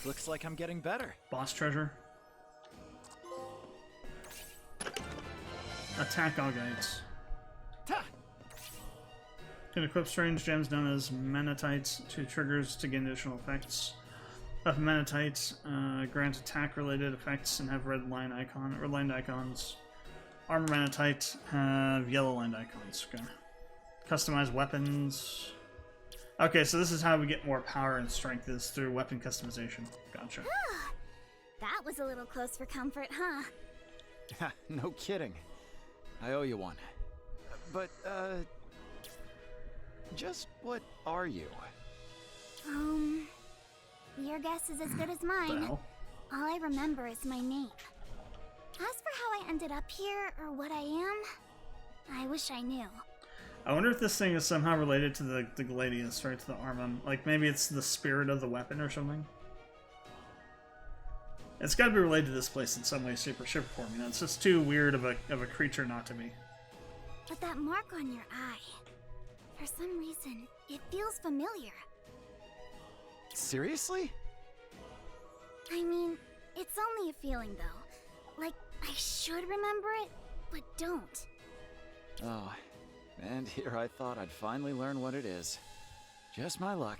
Looks like I'm getting better. Boss treasure. Attack all guides. Can equip strange gems known as manatites to triggers to gain additional effects. Of manatites, grant attack-related effects and have red lined icons. Armor manatite have yellow lined icons. Okay. Customize weapons. Okay, so this is how we get more power and strength, is through weapon customization. Gotcha. That was a little close for comfort, huh? No kidding. I owe you one. But, just what are you? Your guess is as good as mine. Well. All I remember is my name. As for how I ended up here, or what I am, I wish I knew. I wonder if this thing is somehow related to the Gladius, right, to the Arma. Like, maybe it's the spirit of the weapon or something? It's gotta be related to this place in some way, shape, or form. You know, it's just too weird of a creature not to be. But that mark on your eye, for some reason, it feels familiar. Seriously? I mean, it's only a feeling though. Like, I should remember it, but don't. Oh, and here I thought I'd finally learn what it is. Just my luck.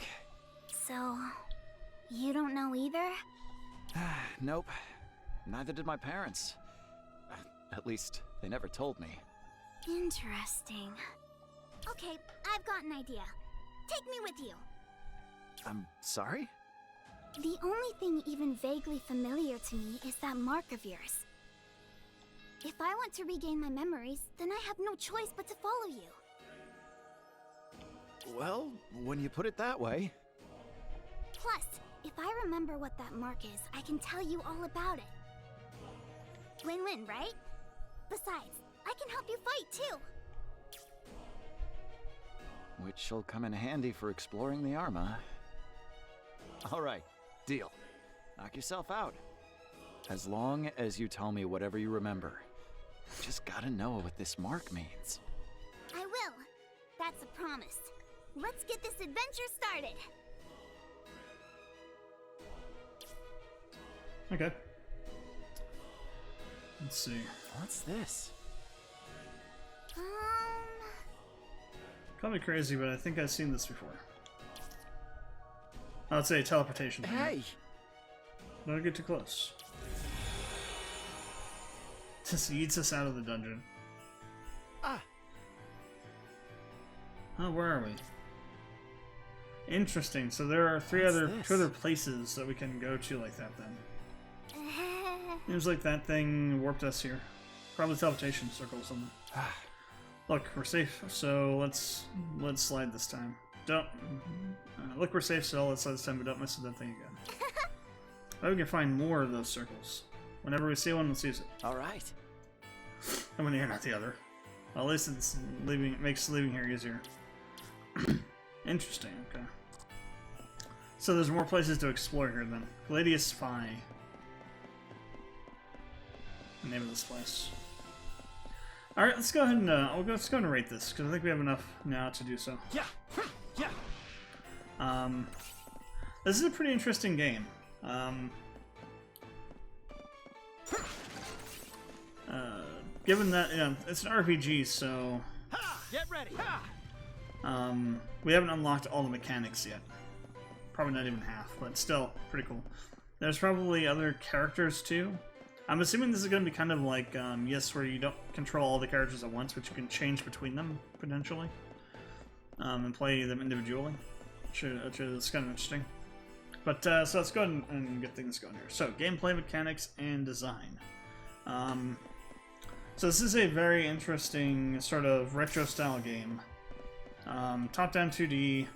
So, you don't know either? Nope. Neither did my parents. At least, they never told me. Interesting. Okay, I've got an idea. Take me with you. I'm sorry? The only thing even vaguely familiar to me is that mark of yours. If I want to regain my memories, then I have no choice but to follow you. Well, when you put it that way. Plus, if I remember what that mark is, I can tell you all about it. Win-win, right? Besides, I can help you fight too. Which'll come in handy for exploring the Arma. Alright, deal. Knock yourself out. As long as you tell me whatever you remember. Just gotta know what this mark means. I will. That's a promise. Let's get this adventure started. Okay. Let's see. What's this? Call me crazy, but I think I've seen this before. I'd say teleportation. Hey! Don't get too close. Just eats us out of the dungeon. Ah! Oh, where are we? Interesting. So there are two other places that we can go to like that then. Seems like that thing warped us here. Probably teleportation circle or something. Look, we're safe. So let's slide this time. Don't look, we're safe. So let's slide this time, but don't mess with that thing again. Maybe we can find more of those circles. Whenever we see one, let's use it. All right. And when you're not the other. Well, at least it's leaving. It makes leaving here easier. Interesting. Okay. So there's more places to explore here then. Gladius Spy. The name of this place. All right, let's go ahead and let's go ahead and rate this because I think we have enough now to do so. Yeah. Yeah. This is a pretty interesting game. Given that it's an RPG, so Get ready. we haven't unlocked all the mechanics yet. Probably not even half, but still pretty cool. There's probably other characters too. I'm assuming this is going to be kind of like Yes, where you don't control all the characters at once, but you can change between them potentially, and play them individually, which is kind of interesting. But so let's go ahead and get things going here. So gameplay, mechanics, and design. So this is a very interesting sort of retro style game. Top-down 2D.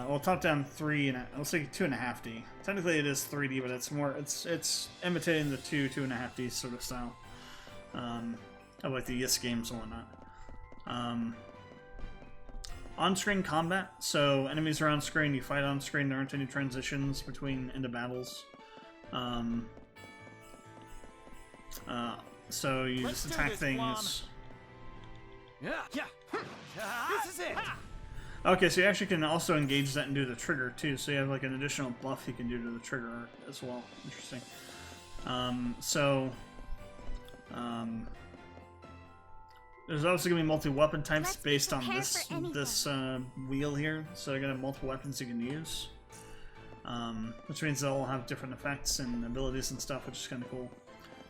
Well, top-down 3 and I'll say 2.5D. Technically, it is 3D, but it's more it's imitating the 2.5D sort of style of like the Yes games and whatnot. On-screen combat, so enemies are on screen, you fight on screen. There aren't any transitions into battles. So you just attack things. Yeah. This is it. Okay, so you actually can also engage that and do the trigger too. So you have like an additional buff you can do to the trigger as well. Interesting. There's also gonna be multi-weapon types based on this wheel here. So you're gonna have multiple weapons you can use, which means they'll all have different effects and abilities and stuff, which is kind of cool.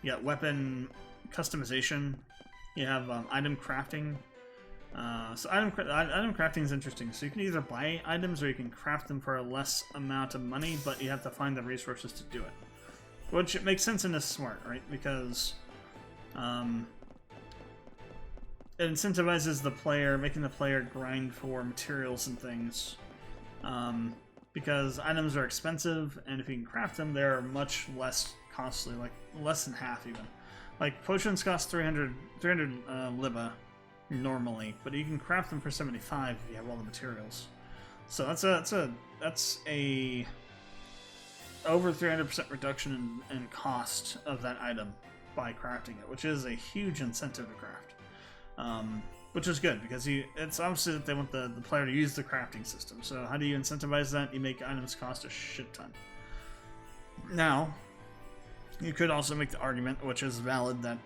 You got weapon customization. You have item crafting. So item crafting is interesting. So you can either buy items or you can craft them for a less amount of money, but you have to find the resources to do it. Which makes sense and is smart, right? Because it incentivizes the player, making the player grind for materials and things. Because items are expensive, and if you can craft them, they're much less costly, like less than half even. Like potions cost 300 Liba normally, but you can craft them for 75 if you have all the materials. So that's a over 300% reduction in cost of that item by crafting it, which is a huge incentive to craft. Which is good because it's obviously that they want the player to use the crafting system. So how do you incentivize that? You make items cost a shit ton. Now, you could also make the argument, which is valid, that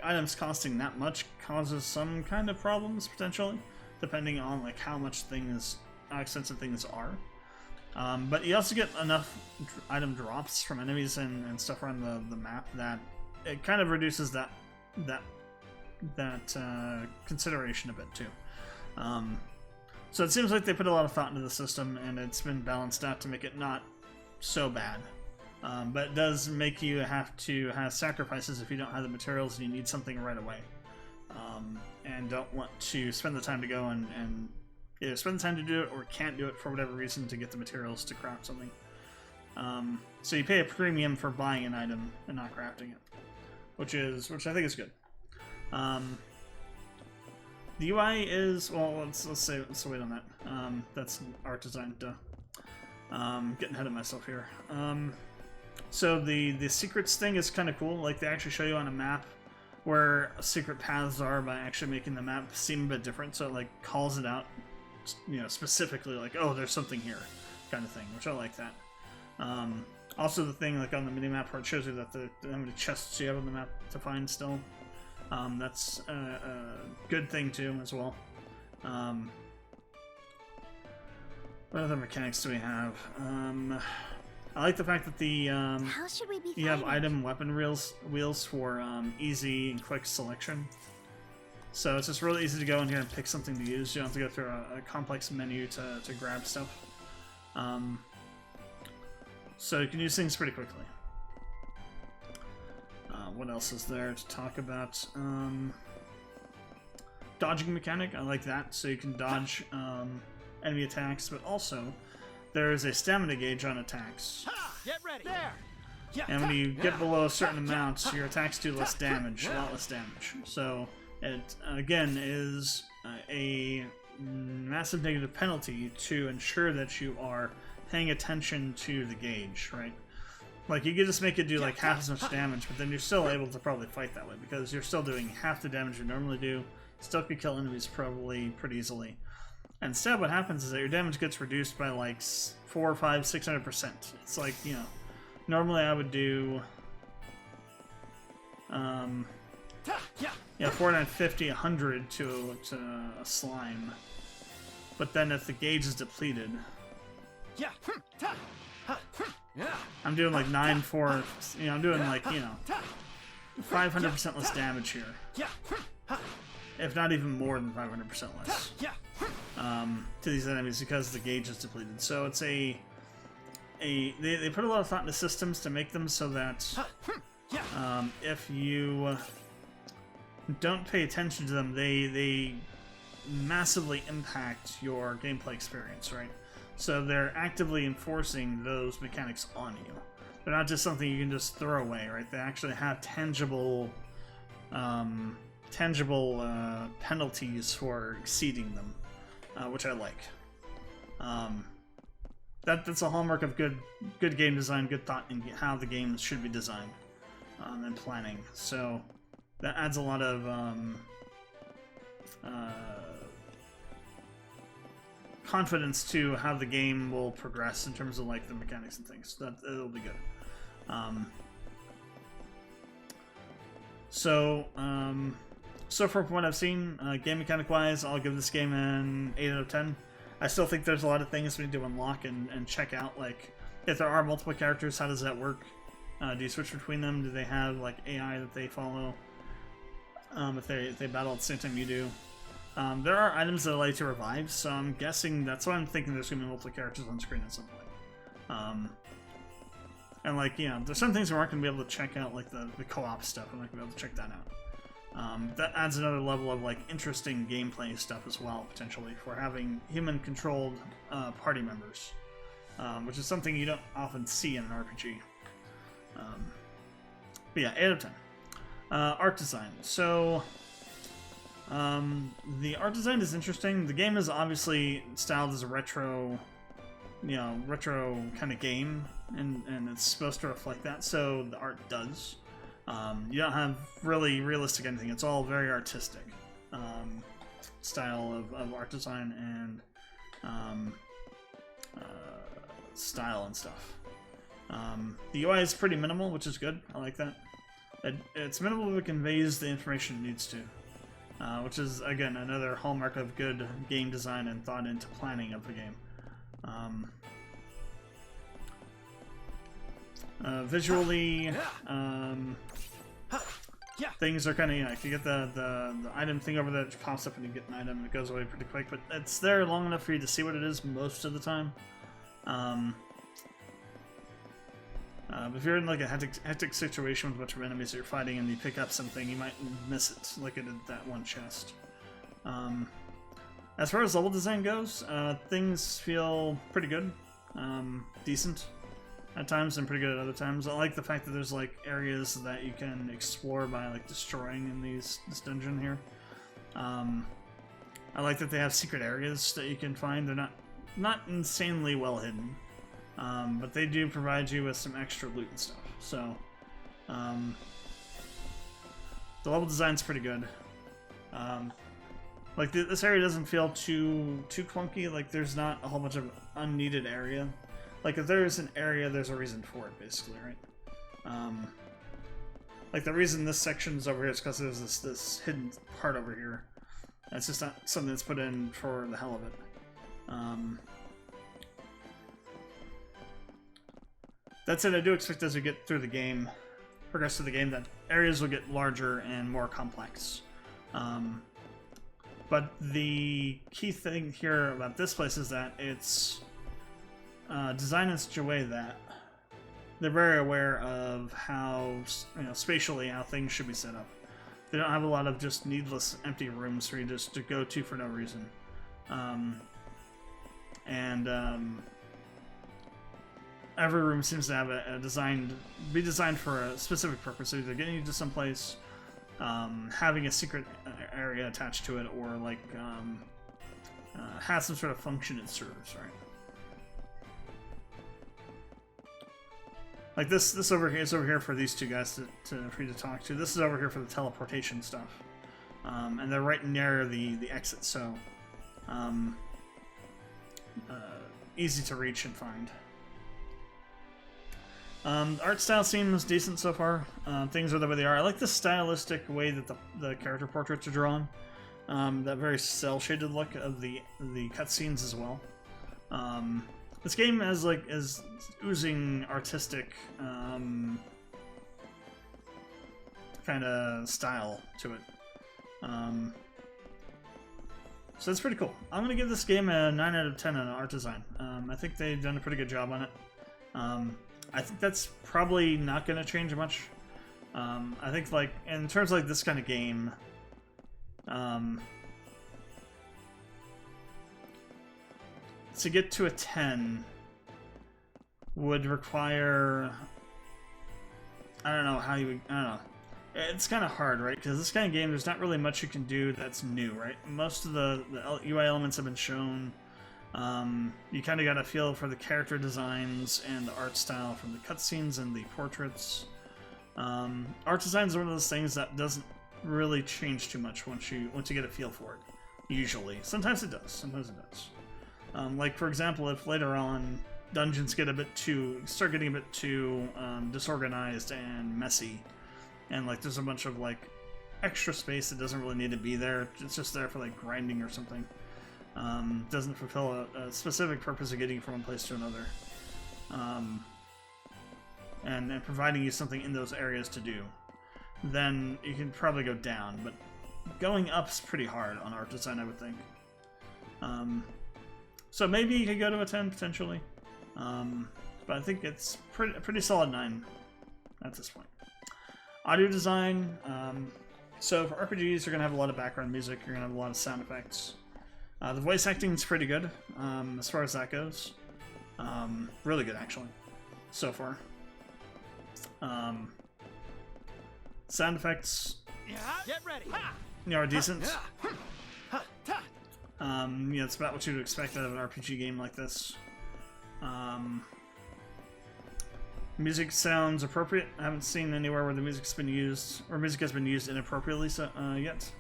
items costing that much causes some kind of problems potentially, depending on like how expensive things are. But you also get enough item drops from enemies and stuff around the map that it kind of reduces that consideration a bit too. So it seems like they put a lot of thought into the system, and it's been balanced out to make it not so bad. But it does make you have to have sacrifices if you don't have the materials and you need something right away, and don't want to spend the time to go and either spend the time to do it or can't do it for whatever reason to get the materials to craft something. So you pay a premium for buying an item and not crafting it, which I think is good. The UI is, well, let's wait on that. That's art design. Duh. Getting ahead of myself here. So the secrets thing is kind of cool. Like they actually show you on a map where secret paths are by actually making the map seem a bit different. So it like calls it out, specifically like, oh, there's something here, kind of thing, which I like that. Also the thing like on the mini map where it shows you that how many chests you have on the map to find still. That's a good thing too as well. What other mechanics do we have? I like the fact that the How should we be you have fighting? item weapon wheels for easy and quick selection. So it's just really easy to go in here and pick something to use. You don't have to go through a complex menu to grab stuff. So you can use things pretty quickly. What else is there to talk about? Dodging mechanic, I like that. So you can dodge enemy attacks, but also there is a stamina gauge on attacks. Get ready. There. Yeah. And when you get below a certain amount, your attacks do less damage, a lot less damage. So it, again, is a massive negative penalty to ensure that you are paying attention to the gauge, right? Like, you could just make it do, like, half as much damage, but then you're still able to probably fight that way, because you're still doing half the damage you normally do, still could kill enemies probably pretty easily. And instead, what happens is that your damage gets reduced by, like, 400, 500, 600%. It's like, you know, normally I would do, 450, 100 to a slime. But then if the gauge is depleted, I'm doing like 9-4, I'm doing like, 500% less damage here. If not even more than 500% less. To these enemies because the gauge is depleted. So it's they put a lot of thought into systems to make them so that if you don't pay attention to them, they massively impact your gameplay experience, right? So they're actively enforcing those mechanics on you. They're not just something you can just throw away, right? They actually have tangible penalties for exceeding them, which I like. That's a hallmark of good game design, good thought in how the games should be designed and planning. So that adds a lot of confidence to how the game will progress in terms of like the mechanics and things. That it'll be good. So far from what I've seen, game mechanic wise, I'll give this game an 8 out of 10. I still think there's a lot of things we need to unlock and check out. Like, if there are multiple characters, how does that work? Do you switch between them? Do they have like AI that they follow? If they battle at the same time you do. There are items that allow you to revive, so I'm guessing that's why I'm thinking there's going to be multiple characters on screen at some point. And like, there's some things we aren't going to be able to check out, like the co-op stuff. I'm not going to be able to check that out. That adds another level of like interesting gameplay stuff as well, potentially, for having human-controlled party members, which is something you don't often see in an RPG. But yeah, 8 out of 10. Art design. So the art design is interesting. The game is obviously styled as a retro kind of game, and it's supposed to reflect that, so the art does. You don't have really realistic anything. It's all very artistic style of art design and style and stuff. The UI is pretty minimal, which is good. I like that. It's minimal, but it conveys the information it needs to. Which is, again, another hallmark of good game design and thought into planning of the game. Visually, things are kind of, if you get the item thing over there, it pops up and you get an item, it goes away pretty quick, but it's there long enough for you to see what it is most of the time. If you're in like a hectic situation with a bunch of enemies that you're fighting and you pick up something, you might miss it, like I did that one chest. As far as level design goes, things feel pretty good, decent at times and pretty good at other times. I like the fact that there's like areas that you can explore by like destroying in this dungeon here. I like that they have secret areas that you can find. They're not insanely well hidden. But they do provide you with some extra loot and stuff. So, the level design's pretty good. Like this area doesn't feel too clunky. Like there's not a whole bunch of unneeded area. Like if there's an area, there's a reason for it, basically, right? Like the reason this section's over here is because there's this hidden part over here. It's just not something that's put in for the hell of it. That said, I do expect as we get through the game, progress through the game, that areas will get larger and more complex. But the key thing here about this place is that it's designed in such a way that they're very aware of how, spatially, how things should be set up. They don't have a lot of just needless empty rooms for you just to go to for no reason. Every room seems to have be designed for a specific purpose, either getting you to someplace, having a secret area attached to it, or like has some sort of function it serves, right? Like this over here is over here for these two guys for you to talk to. This is over here for the teleportation stuff, and they're right near the exit, so easy to reach and find. The art style seems decent so far. Things are the way they are. I like the stylistic way that the character portraits are drawn. That very cel-shaded look of the cutscenes as well. This game is oozing artistic kind of style to it. So it's pretty cool. I'm going to give this game a 9 out of 10 on art design. I think they've done a pretty good job on it. I think that's probably not going to change much. I think, like, in terms of like this kind of game, to get to a 10 would require, I don't know. It's kind of hard, right? Because this kind of game, there's not really much you can do that's new, right? Most of the UI elements have been shown. You kind of got a feel for the character designs and the art style from the cutscenes and the portraits. Art design is one of those things that doesn't really change too much once you get a feel for it. Usually, sometimes it does. Like for example, if later on dungeons start getting a bit too disorganized and messy, and like there's a bunch of like extra space that doesn't really need to be there. It's just there for like grinding or something. Doesn't fulfill a specific purpose of getting you from one place to another, and providing you something in those areas to do, then you can probably go down, but going up's pretty hard on art design, I would think. So maybe you could go to a 10 potentially, but I think it's pretty solid 9 at this point. Audio design, so for RPGs you're going to have a lot of background music, you're going to have a lot of sound effects. The voice acting is pretty good, as far as that goes. Really good, actually, so far. Sound effects, Get ready. are decent. It's about what you'd expect out of an RPG game like this. Music sounds appropriate. I haven't seen anywhere where the music's been used, or music has been used inappropriately yet.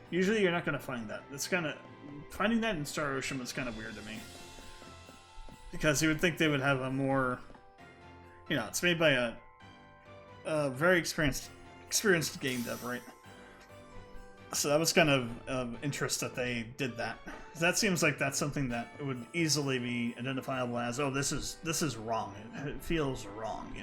Usually you're not going to find that. It's kind of, finding that in Star Ocean was kind of weird to me, because you would think they would have a more, it's made by a very experienced game dev, right? So that was kind of interest that they did that. That seems like that's something that would easily be identifiable as, oh, this is wrong. It feels wrong,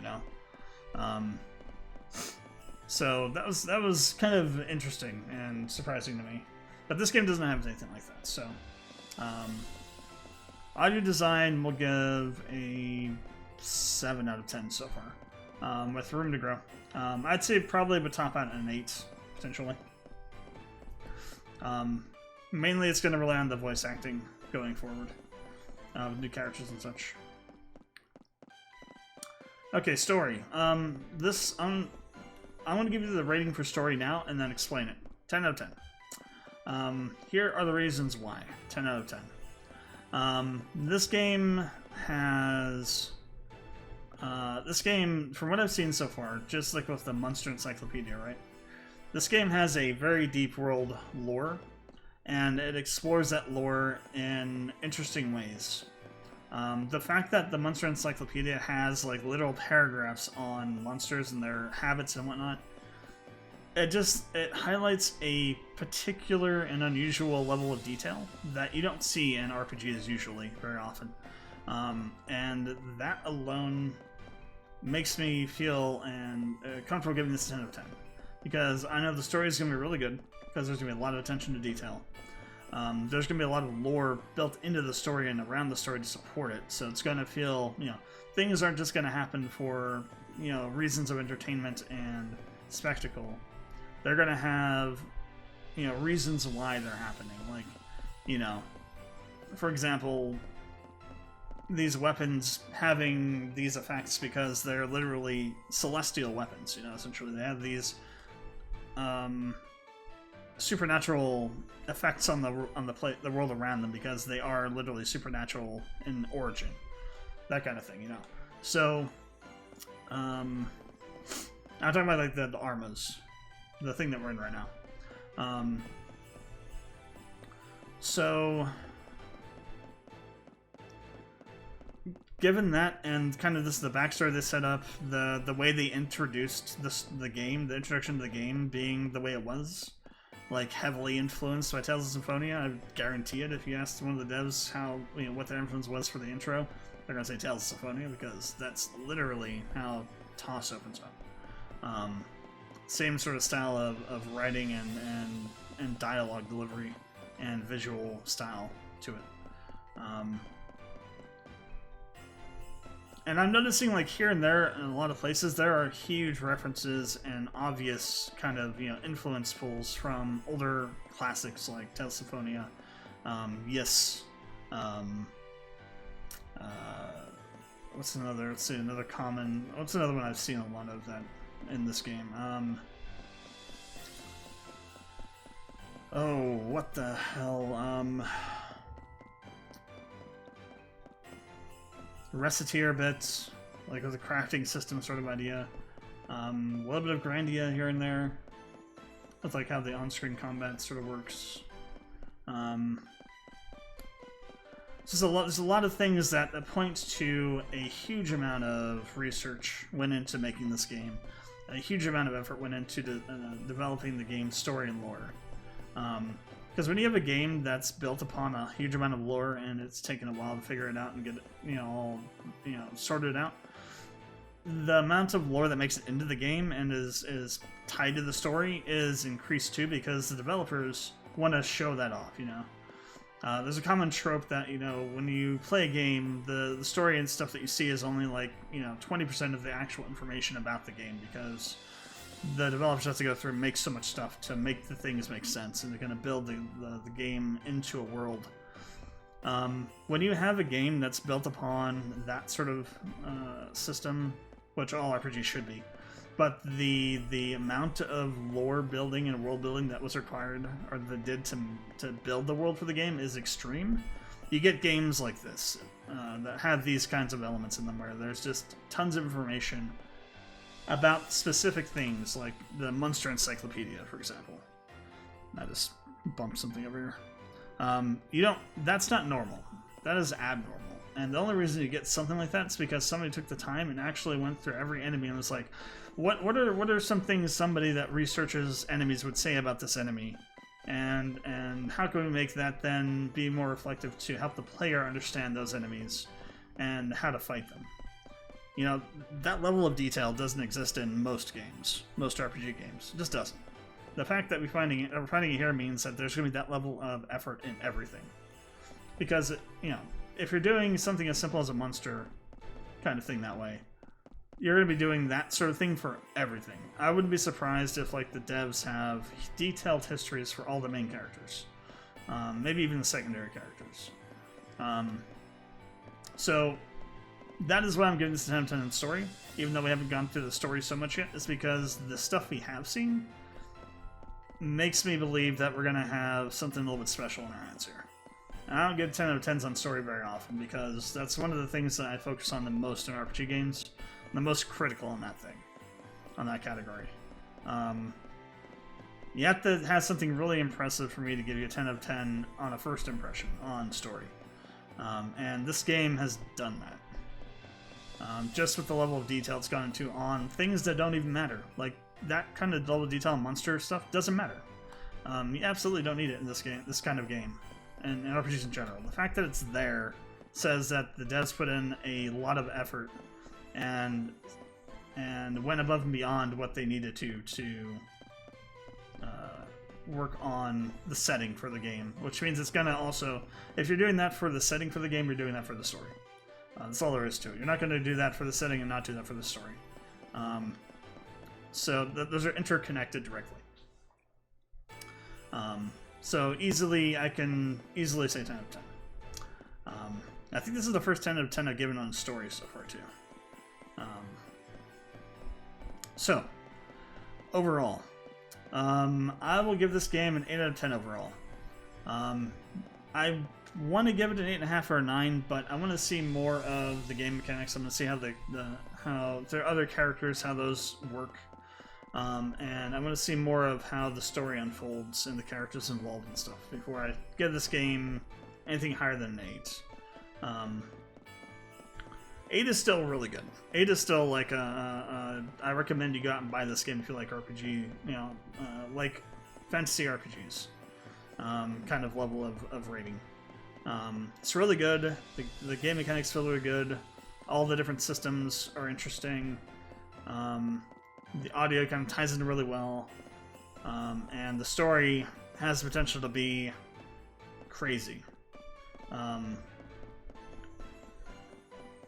So that was kind of interesting and surprising to me. But this game doesn't have anything like that. So audio design will give a 7 out of 10 so far, with room to grow. I'd say probably would top out at an 8 potentially. Mainly it's going to rely on the voice acting going forward, with new characters and such. Okay, story. I want to give you the rating for story now and then explain it. 10 out of 10. Here are the reasons why. 10 out of 10. This game has... this game, from what I've seen so far, just like with the Monster Encyclopedia, right? This game has a very deep world lore, and it explores that lore in interesting ways. The fact that the Monster Encyclopedia has like literal paragraphs on monsters and their habits and whatnot, it highlights a particular and unusual level of detail that you don't see in RPGs usually very often. And that alone makes me feel comfortable giving this a 10 out of 10. Because I know the story is going to be really good, because there's going to be a lot of attention to detail. There's going to be a lot of lore built into the story and around the story to support it, so it's going to feel, things aren't just going to happen for, reasons of entertainment and spectacle. They're going to have, reasons why they're happening. Like, for example, these weapons having these effects because they're literally celestial weapons, essentially. They have these supernatural effects on the world around them because they are literally supernatural in origin. That kind of thing, So, I'm talking about like the Armas, the thing that we're in right now. So, given that and kind of the backstory they set up, the way they introduced the game, the introduction to the game being the way it was, like heavily influenced by Tales of Symphonia, I guarantee it. If you asked one of the devs how what their influence was for the intro, they're gonna say Tales of Symphonia because that's literally how TOS opens up. Same sort of style of writing and dialogue delivery and visual style to it. And I'm noticing, like, here and there in a lot of places, there are huge references and obvious kind of, influence pulls from older classics like Tales of Symphonia. Yes. What's another? Let's see, another common. What's another one I've seen a lot of that in this game? Oh, what the hell? Reciteer bits, like with a crafting system sort of idea. A little bit of Grandia here and there. With like how the on-screen combat sort of works. There's a lot of things that point to a huge amount of research went into making this game. A huge amount of effort went into developing the game's story and lore. Because when you have a game that's built upon a huge amount of lore and it's taken a while to figure it out and get it, all, sorted out, the amount of lore that makes it into the game and is tied to the story is increased too, because the developers want to show that off, There's a common trope that, when you play a game, the story and stuff that you see is only like, 20% of the actual information about the game, because the developers have to go through and make so much stuff to make the things make sense, and they're going to build the game into a world. When you have a game that's built upon that sort of system, which all RPGs should be, but the amount of lore building and world building that was required, or that did to build the world for the game, is extreme. You get games like this that have these kinds of elements in them, where there's just tons of information about specific things, like the Monster Encyclopedia, for example. I just bumped something over here. That's not normal. That is abnormal. And the only reason you get something like that is because somebody took the time and actually went through every enemy and was like, what are some things somebody that researches enemies would say about this enemy? And how can we make that then be more reflective to help the player understand those enemies and how to fight them? That level of detail doesn't exist in most games, most RPG games. It just doesn't. The fact that we're finding it here means that there's going to be that level of effort in everything. Because, if you're doing something as simple as a monster kind of thing that way, you're going to be doing that sort of thing for everything. I wouldn't be surprised if, like, the devs have detailed histories for all the main characters. Maybe even the secondary characters. So that is why I'm giving this a 10 out of 10 in story, even though we haven't gone through the story so much yet, is because the stuff we have seen makes me believe that we're going to have something a little bit special in our hands here. And I don't get 10 out of 10s on story very often, because that's one of the things that I focus on the most in RPG games, the most critical on that category. You have to have something really impressive for me to give you a 10 out of 10 on a first impression on story. And this game has done that. Just with the level of detail it's gone into on things that don't even matter. Like, that kind of level of detail on monster stuff doesn't matter. You absolutely don't need it in this game, this kind of game, and RPGs in general. The fact that it's there says that the devs put in a lot of effort and went above and beyond what they needed to work on the setting for the game, which means it's gonna also, if you're doing that for the setting for the game, you're doing that for the story. That's all there is to it. You're not going to do that for the setting and not do that for the story. So those are interconnected directly. So I can easily say 10 out of 10. I think this is the first 10 out of 10 I've given on story so far too. So overall, I will give this game an 8 out of 10 overall. I want to give it an 8.5 or a 9, but I want to see more of the game mechanics. I'm going to see how how their other characters, how those work. And I want to see more of how the story unfolds and the characters involved and stuff before I give this game anything higher than an 8. 8 is still really good. 8 is still like I recommend you go out and buy this game if you like RPG, like fantasy RPGs, kind of level of rating. It's really good. The game mechanics feel really good. All the different systems are interesting. The audio kind of ties in really well. And the story has the potential to be crazy.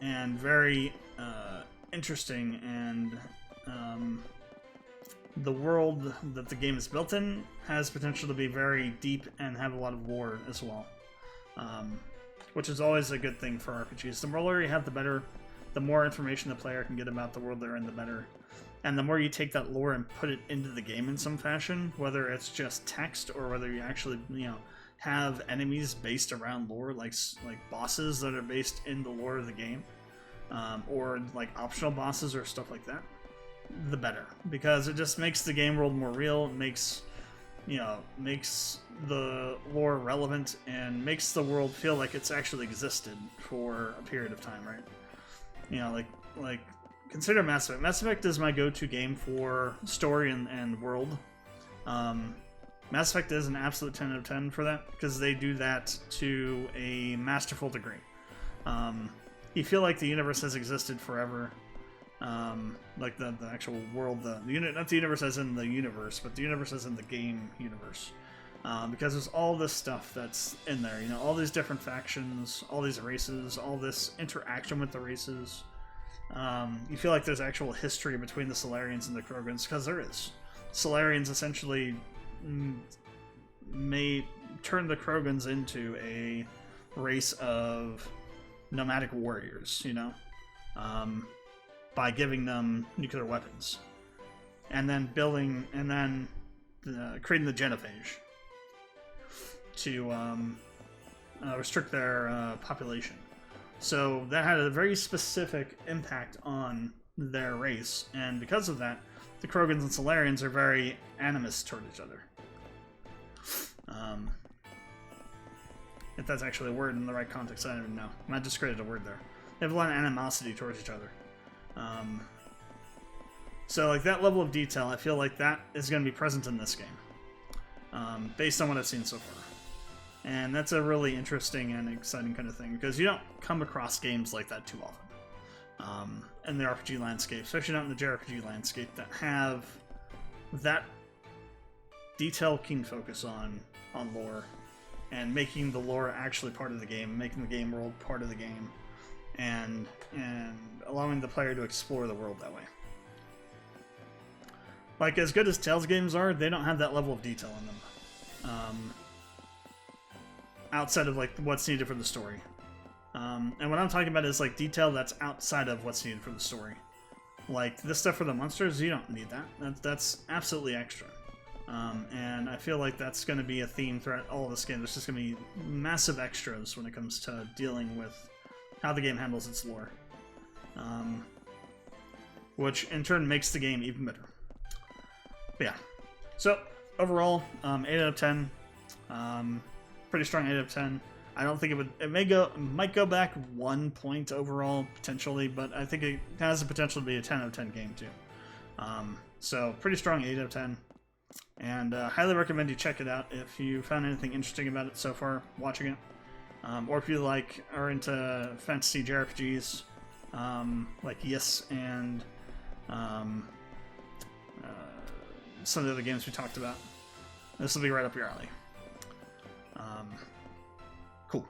And very interesting, and the world that the game is built in has potential to be very deep and have a lot of lore as well. Which is always a good thing for RPGs. The more lore you have, the better. The more information the player can get about the world they're in, the better. And the more you take that lore and put it into the game in some fashion, whether it's just text or whether you actually, have enemies based around lore, like bosses that are based in the lore of the game, or like optional bosses or stuff like that, the better. Because it just makes the game world more real. It makes the lore relevant and makes the world feel like it's actually existed for a period of time, right? Like consider Mass Effect. Mass Effect is my go-to game for story and world. Mass Effect is an absolute 10 out of 10 for that, because they do that to a masterful degree. You feel like the universe has existed forever. Like the actual world, not the universe as in the universe, but the universe as in the game universe. Because there's all this stuff that's in there, all these different factions, all these races, all this interaction with the races. You feel like there's actual history between the Solarians and the Krogans, because there is. Solarians essentially may turn the Krogans into a race of nomadic warriors, by giving them nuclear weapons, and then creating the genophage to restrict their population. So that had a very specific impact on their race, and because of that, the Krogans and Solarians are very animist toward each other. If that's actually a word in the right context, I don't even know. I just created a word there. They have a lot of animosity towards each other. So like that level of detail, I feel like that is going to be present in this game, based on what I've seen so far. And that's a really interesting and exciting kind of thing, because you don't come across games like that too often in the RPG landscape, especially not in the JRPG landscape, that have that detailed, keen focus on lore, and making the lore actually part of the game, making the game world part of the game, and allowing the player to explore the world that way. Like, as good as Tales games are, they don't have that level of detail in them. Outside of like what's needed for the story. And what I'm talking about is like detail that's outside of what's needed for the story. Like this stuff for the monsters, you don't need that. That's absolutely extra. And I feel like that's going to be a theme throughout all of this game. There's just going to be massive extras when it comes to dealing with how the game handles its lore. Which in turn makes the game even better. But yeah. So, overall, 8 out of 10. Pretty strong 8 out of 10. I don't think it might go back 1 point overall, potentially, but I think it has the potential to be a 10 out of 10 game, too. So, pretty strong 8 out of 10. And highly recommend you check it out if you found anything interesting about it so far watching it. Or if you are into fantasy JRPGs, like Yes and some of the other games we talked about, this will be right up your alley. Cool.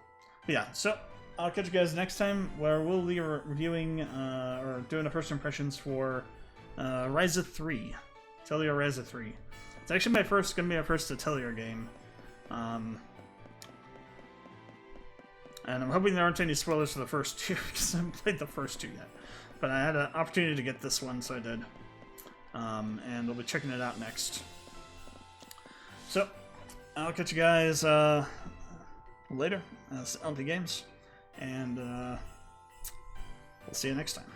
But yeah, so I'll catch you guys next time, where we'll be reviewing or doing the first impressions for Rysa 3. Atelier Rysa 3. It's actually going to be my first Atelier game. And I'm hoping there aren't any spoilers for the first two, because I haven't played the first two yet. But I had an opportunity to get this one, so I did. And we'll be checking it out next. So, I'll catch you guys later. LP Games. And we'll see you next time.